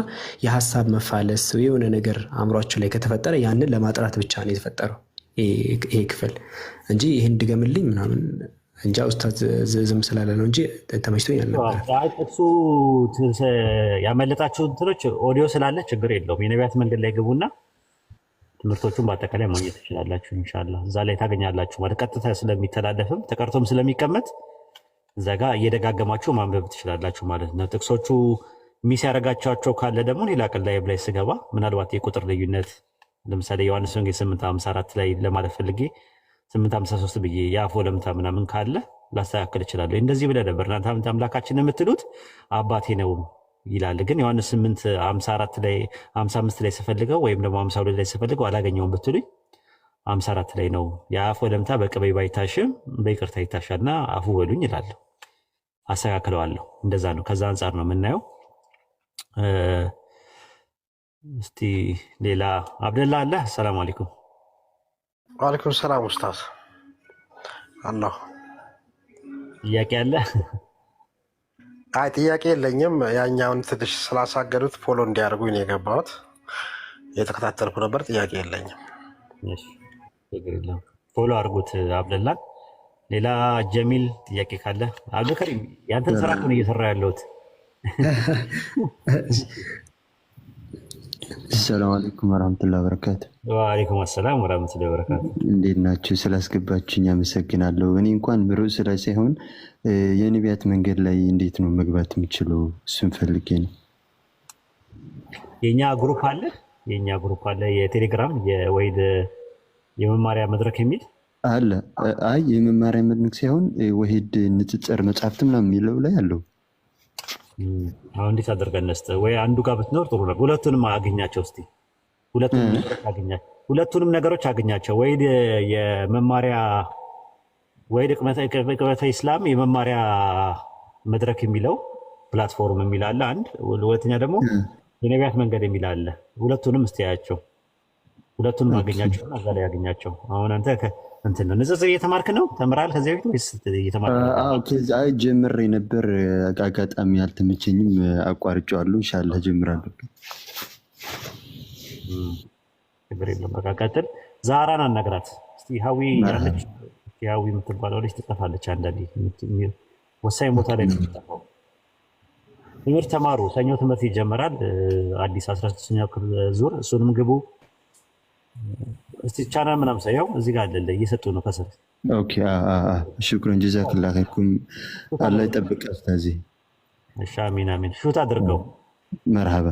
D: የሐሳብ መፋለስ የሆነ ነገር አእምሯችሁ ላይ ከተፈጠረ ያንን ለማጥራት ብቻ ነው የተፈጠረው ይሄ ክፍል እንጂ ይሄን ድገምልኝ ምናምን እንጃ ኡስታዝ ዝም ስላለ ነው እንጂ ተመችቶኝ አልነበረ።
C: እሱ ያመለጣችሁ እንትኖች ኦዲዮ ስላለ ችግር የለውም። የነቢያት መንገድ ላይ ግቡና ትምህርቶቹን በአጠቃላይ ማግኘት ትችላላችሁ። ኢንሻላህ እዛ ላይ ታገኛላችሁ። ማለት ቀጥታ ስለሚተላለፍም ተቀርቶም ስለሚቀመጥ እዛ ጋር እየደጋገማችሁ ማንበብ ትችላላችሁ ማለት ነው። ጥቅሶቹ ሚስ ያደረጋቸው ካለ ደግሞ ሌላ ቀን ላይ ስገባ ምናልባት የቁጥር ልዩነት ለምሳሌ ዮሐንስ ወንጌል 8:54 ላይ ለማለት ፈልጌ 8:53 ብዬ የአፍ ወለምታ ምናምን ካለ ላስተካከል እችላለሁ። እንደዚህ ብለህ ነበር እናንተ አምላካችን የምትሉት አባቴ ነው ይላል። ግን ዮሐንስ 8:54 ላይ 55 ላይ ስፈልገው ወይም ደግሞ 52 ላይ ስፈልገው አላገኘውም ብትሉኝ 54 ላይ ነው የአፍ ወለምታ በቅቤ ባይታሽም በይቅርታ ይታሻልና አፉ በሉኝ ይላለሁ። አስተካክለዋለሁ። እንደዛ ነው። ከዛ አንጻር ነው የምናየው። እስቲ ሌላ አብደላ አለ። ሰላም አለይኩም።
I: ዋለይኩም ሰላም ኡስታዝ አላህ።
C: ጥያቄ አለ?
I: አይ ጥያቄ የለኝም። ያኛውን ትንሽ ስላሳገዱት ፎሎ እንዲያደርጉኝ ነው የገባሁት። የተከታተልኩ ነበር። ጥያቄ የለኝም።
C: እሺ ችግር የለም። ፎሎ አድርጉት አብደላን። ሌላ ጀሚል ጥያቄ ካለ አብዱልከሪም ያንተን ስራ ነው እየሰራ ያለሁት።
J: ሰላም አለይኩም ወራህመቱላሂ ወበረካቱ።
C: ወአለይኩም ሰላም ወራህመቱላሂ ወበረካቱ።
J: እንዴት ናችሁ? ስላስገባችሁኝ አመሰግናለሁ። እኔ እንኳን ርዕስ ላይ ሳይሆን የነቢያት መንገድ ላይ እንዴት ነው መግባት የምችለው እሱን ፈልጌ ነው።
C: የኛ ግሩፕ አለ የቴሌግራም የወይድ የመማሪያ መድረክ የሚል
J: አለ። አይ የመማሪያ መድረክ ሳይሆን ወሂድ ንጽጽር መጽሐፍት ምናምን የሚለው ላይ አለው።
C: አሁን እንዴት አድርገን ነስተ ወይ አንዱ ጋር ብትኖር ጥሩ ነው። ሁለቱንም አገኛቸው እስቲ ሁለቱንም ነገሮች አገኛቸው። ወይ የመማሪያ ወይ ቅመተ ኢስላም የመማሪያ መድረክ የሚለው ፕላትፎርም የሚል አለ አንድ። ሁለተኛ ደግሞ የነቢያት መንገድ የሚል አለ። ሁለቱንም እስቲ ያያቸው። ሁለቱንም አገኛቸው እና እዛ ላይ ያገኛቸው። አሁን አንተ እንትን ነው ንጽጽር እየተማርክ ነው? ተምራል ከዚህ በፊት ወይስ እየተማርክ ነው?
J: አዎ ከዛ ጀምሬ ነበር። አጋጣሚ አልተመቸኝም፣ አቋርጬዋለሁ። ኢንሻአላህ ጀምራለሁ።
C: ችግር የለም። በቃ ቀጥል። ዛራን አናግራት እስቲ። ሀዊ ያለች ሀዊ የምትባለው ልጅ ትጠፋለች አንዳንዴ። ወሳኝ ቦታ ላይ የምትጠፋው። ትምህርት ተማሩ። ሰኞ ትምህርት ይጀመራል። አዲስ 16ኛው ዙር እሱንም ግቡ። እስቲ ቻናል ምናምን ሳይው እዚህ ጋር አለ እየሰጡ ነው ከስር።
J: ኦኬ ሽክሩን ጀዛከላሁ ኸይርኩም። አላህ ይጠብቅህ ኡስታዝ።
C: እሺ አሚን አሚን። ሹት አድርገው።
J: መርሐባ።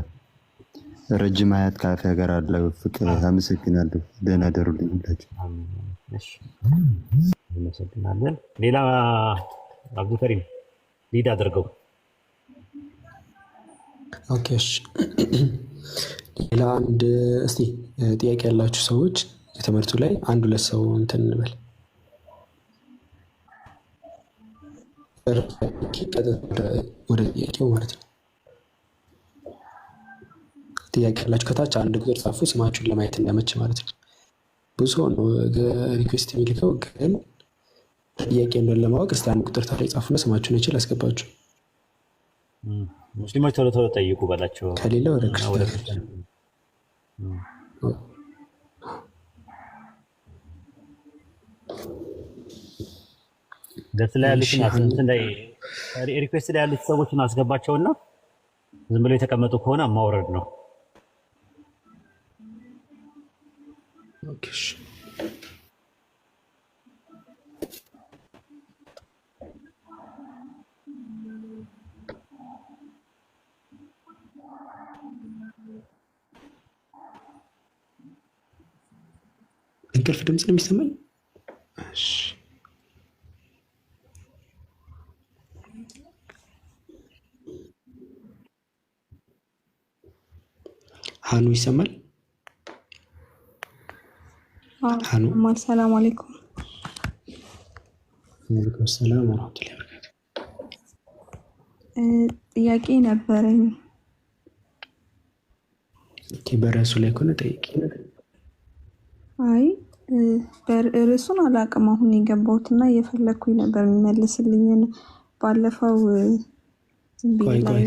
J: ረጅም ሀያት ከአፊያ ጋር አላህ ፍቅር። አመሰግናለሁ። ደህና ደሩልኝ ሁላችሁ።
C: እሺ አመሰግናለን። ሌላ አብዱልከሪም ሊድ አድርገው።
D: ኦኬ እሺ። ሌላ አንድ እስቲ ጥያቄ ያላችሁ ሰዎች የትምህርቱ ላይ አንድ ሁለት ሰው እንትን እንበል። ወደ ጥያቄው ማለት ነው። ጥያቄ ያላችሁ ከታች አንድ ቁጥር ጻፉ፣ ስማችሁን ለማየት እንዲያመች ማለት ነው። ብዙ ሰው ነው ሪኩዌስት የሚልከው፣ ግን ጥያቄ እንደሆነ ለማወቅ እስቲ አንድ ቁጥር ታዲያ ጻፉና ስማችሁን ይችል አስገባችሁ።
C: ሙስሊሞች ቶሎ ቶሎ ጠይቁ በላቸው፣
D: ከሌለ ወደ ክርስቲያን
C: ደስ ላይ ያሉትን ሪኩዌስት ላይ ያሉት ሰዎችን አስገባቸውና ዝም ብሎ የተቀመጡ ከሆነ ማውረድ ነው።
D: ኦኬ እሺ። እንቅልፍ ድምፅ ነው የሚሰማኝ። እሺ ሀኑ ይሰማል? ሀኑ
K: ሰላም አለይኩም።
D: ወአለይኩም ሰላም ወራህመቱላሂ ወበረካቱ።
K: ጥያቄ ነበረኝ።
D: ኦኬ በራሱ ላይ ከሆነ ጠይቂ።
K: አይ ርዕሱን አላውቅም። አሁን የገባሁትና እየፈለግኩኝ ነበር የሚመልስልኝን። ባለፈው ዝም ብዬ ላይ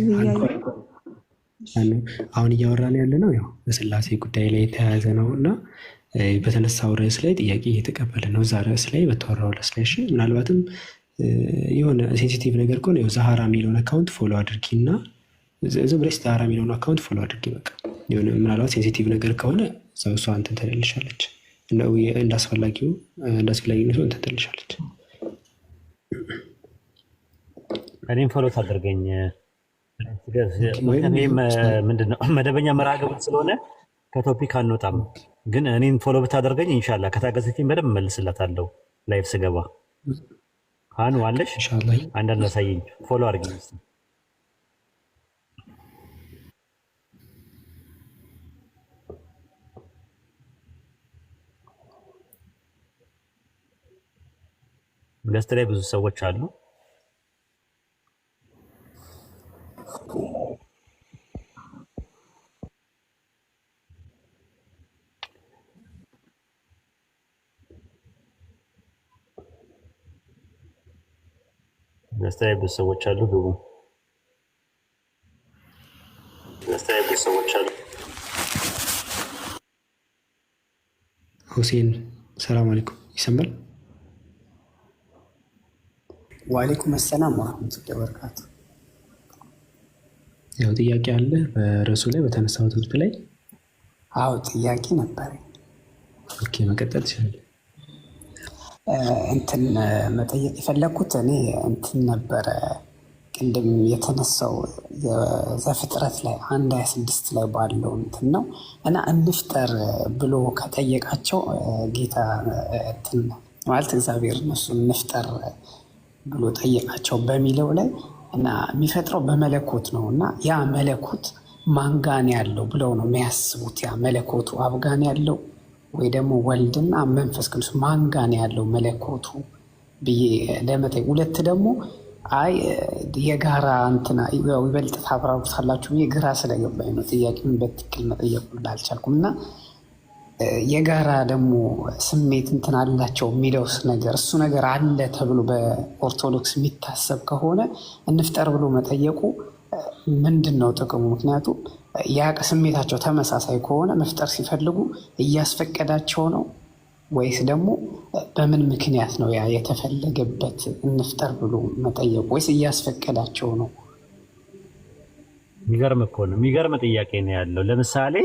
D: አሁን እያወራን ያለ ነው ያው በስላሴ ጉዳይ ላይ የተያያዘ ነው እና በተነሳው ርዕስ ላይ ጥያቄ እየተቀበለ ነው። እዛ ርዕስ ላይ በተወራው ርዕስ ላይ ምናልባትም የሆነ ሴንሲቲቭ ነገር ከሆነ ያው ዛሃራ የሚለውን አካውንት ፎሎ አድርጊ እና ዝም ብለሽ ዛሃራ የሚለውን አካውንት ፎሎ አድርጊ። በቃ የሆነ ምናልባት ሴንሲቲቭ ነገር ከሆነ እዛው እሷ እንትን ትልልሻለች፣ እንዳስፈላጊነቱ እንትን ትልልሻለች።
C: እኔም ፎሎ ታደርገኝ ምንድነው መደበኛ መርሃ ግብር ስለሆነ ከቶፒክ አንወጣም። ግን እኔን ፎሎ ብታደርገኝ ኢንሻላህ ከታገዘችኝ በደንብ መልስላታለሁ። ላይፍ ስገባ ሀኑ አለሽ አንዳንድ ላሳየኝ፣ ፎሎ አድርጊኝ። ገስት ላይ ብዙ ሰዎች አሉ። ገስት ላይ ብዙ ሰዎች አሉ። ግቡ። ገስት ላይ ብዙ ሰዎች አሉ።
D: ሁሴን ሰላም አለይኩም ይሰማል?
L: ወአለይኩም ሰላም ወራህመቱላሂ ወበረካቱ።
D: ያው ጥያቄ አለ በርዕሱ ላይ በተነሳው ትምህርት ላይ?
L: አዎ ጥያቄ ነበረኝ።
D: ኦኬ መቀጠል ትችላለህ።
L: እንትን መጠየቅ የፈለኩት እኔ እንትን ነበረ ቅድም የተነሳው ዘፍጥረት ላይ 1:26 ላይ ባለው እንትን ነው እና እንፍጠር ብሎ ከጠየቃቸው ጌታ እንትን ማለት እግዚአብሔር እነሱ እንፍጠር ብሎ ጠየቃቸው በሚለው ላይ እና የሚፈጥረው በመለኮት ነው እና ያ መለኮት ማንጋን ያለው ብለው ነው የሚያስቡት። ያ መለኮቱ አብጋን ያለው ወይ ደግሞ ወልድና መንፈስ ቅዱስ ማንጋን ያለው መለኮቱ ብዬ ለመጠየቅ። ሁለት ደግሞ አይ የጋራ እንትና ይበልጥ ታብራሩታላችሁ ብዬ ግራ ስለገባኝ ነው ጥያቄውን በትክክል መጠየቁ አልቻልኩም። እና የጋራ ደግሞ ስሜት እንትን አላቸው የሚለውስ ነገር እሱ ነገር አለ ተብሎ በኦርቶዶክስ የሚታሰብ ከሆነ እንፍጠር ብሎ መጠየቁ ምንድን ነው ጥቅሙ? ምክንያቱም ያ ስሜታቸው ተመሳሳይ ከሆነ መፍጠር ሲፈልጉ እያስፈቀዳቸው ነው ወይስ ደግሞ በምን ምክንያት ነው ያ የተፈለገበት እንፍጠር ብሎ መጠየቁ? ወይስ እያስፈቀዳቸው ነው?
C: የሚገርም እኮ ነው። የሚገርም ጥያቄ ነው ያለው። ለምሳሌ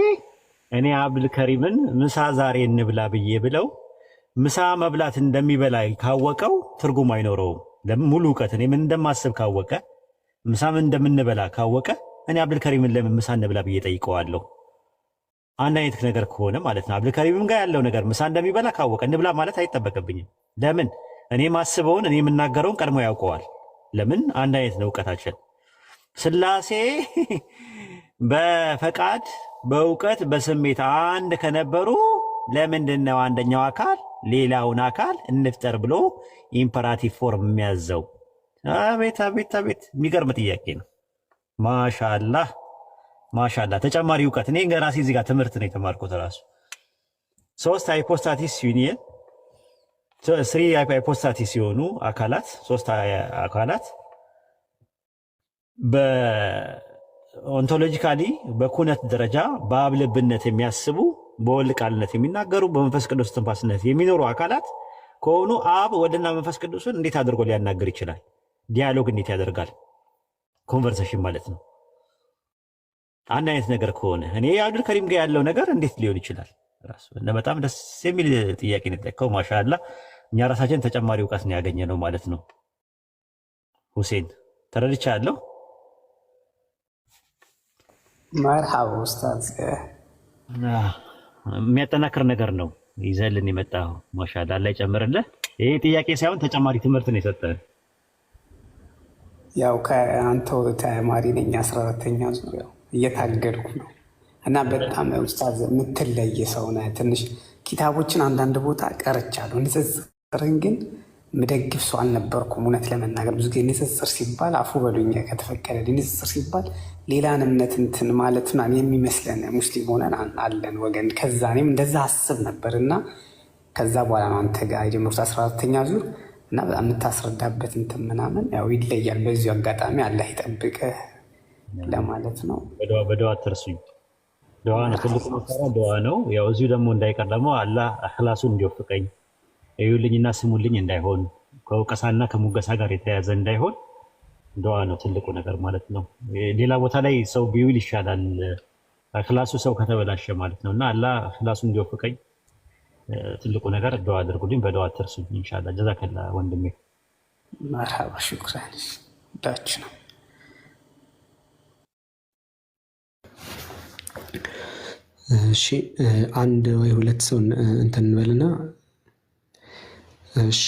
C: እኔ አብዱል ከሪምን ምሳ ዛሬ እንብላ ብዬ ብለው ምሳ መብላት እንደሚበላ ካወቀው ትርጉም አይኖረውም። ሙሉ እውቀት እኔ ምን እንደማስብ ካወቀ ምሳ ምን እንደምንበላ ካወቀ እኔ አብዱል ከሪምን ለምን ምሳ እንብላ ብዬ ጠይቀዋለሁ? አንድ አይነት ነገር ከሆነ ማለት ነው። አብዱል ከሪምም ጋር ያለው ነገር ምሳ እንደሚበላ ካወቀ እንብላ ማለት አይጠበቅብኝም። ለምን? እኔ ማስበውን እኔ የምናገረውን ቀድሞ ያውቀዋል። ለምን አንድ አይነት ነው እውቀታችን። ስላሴ በፈቃድ በእውቀት በስሜት አንድ ከነበሩ ለምንድን ነው አንደኛው አካል ሌላውን አካል እንፍጠር ብሎ ኢምፐራቲቭ ፎርም የሚያዘው? አቤት አቤት አቤት! የሚገርም ጥያቄ ነው። ማሻአላህ ማሻአላህ። ተጨማሪ እውቀት እኔ ራሴ እዚህ ጋር ትምህርት ነው የተማርኩት። ራሱ 3 ሃይፖስታቲስ ዩኒየን 3 ሃይፖስታቲስ የሆኑ አካላት 3 አካላት በኦንቶሎጂካሊ በኩነት ደረጃ በአብ ልብነት የሚያስቡ በወልድ ቃልነት የሚናገሩ በመንፈስ ቅዱስ ትንፋስነት የሚኖሩ አካላት ከሆኑ አብ ወልድና መንፈስ ቅዱስን እንዴት አድርጎ ሊያናገር ይችላል? ዲያሎግ እንዴት ያደርጋል? ኮንቨርሴሽን ማለት ነው። አንድ አይነት ነገር ከሆነ እኔ አብዱል ከሪም ጋር ያለው ነገር እንዴት ሊሆን ይችላል? ራሱ በጣም ደስ የሚል ጥያቄ ነው የጠየቀው። ማሻአላ እኛ ራሳችን ተጨማሪ እውቀት ነው ያገኘ ነው ማለት ነው። ሁሴን ተረድቻለሁ።
L: መርሐባ ኡስታዝ።
C: የሚያጠናክር ነገር ነው ይዘልን የመጣው። ማሻአላ አላህ ይጨምርልህ። ይሄ ጥያቄ ሳይሆን ተጨማሪ ትምህርት ነው የሰጠን።
L: ያው ከአንተው ተማሪ ነኝ 14ኛ ዙር ያው እየታገድኩ ነው እና በጣም ኡስታዝ የምትለይ ሰው ነህ። ትንሽ ኪታቦችን አንዳንድ ቦታ ቀርቻለሁ። ንጽጽርን ግን ምደግፍ ሰው አልነበርኩም እውነት ለመናገር። ብዙ ጊዜ ንጽጽር ሲባል አፉ በሉኛ ከተፈቀደ ንጽጽር ሲባል ሌላን እምነት እንትን ማለት ምናምን የሚመስለን ሙስሊም ሆነን አለን ወገን። ከዛ እኔም እንደዛ አስብ ነበር እና ከዛ በኋላ ነው አንተ ጋር የጀመሩት 14ኛ ዙር እና በጣም የምታስረዳበት እንትን ምናምን ያው ይለያል። በዚሁ አጋጣሚ አላህ ይጠብቅህ ለማለት ነው።
C: በደዋ አትርሱኝ። ደዋ ነው ትልቁ መሳሪያ ደዋ ነው። ያው እዚሁ ደግሞ እንዳይቀር ደግሞ አላህ እኽላሱን እንዲወፍቀኝ እዩልኝና ስሙልኝ እንዳይሆን ከውቀሳና ከሙገሳ ጋር የተያያዘ እንዳይሆን ደዋ ነው ትልቁ ነገር ማለት ነው። ሌላ ቦታ ላይ ሰው ቢውል ይሻላል እኽላሱ ሰው ከተበላሸ ማለት ነው። እና አላህ እኽላሱን እንዲወፍቀኝ ትልቁ ነገር ደዋ አድርጉልኝ። በደዋ አትርሱኝ ኢንሻአላህ። ጀዛከላ ወንድሜ።
L: መርሐባ ሽኩራን ዳች ነው።
D: እሺ አንድ ወይ ሁለት ሰው እንትን እንበልና እሺ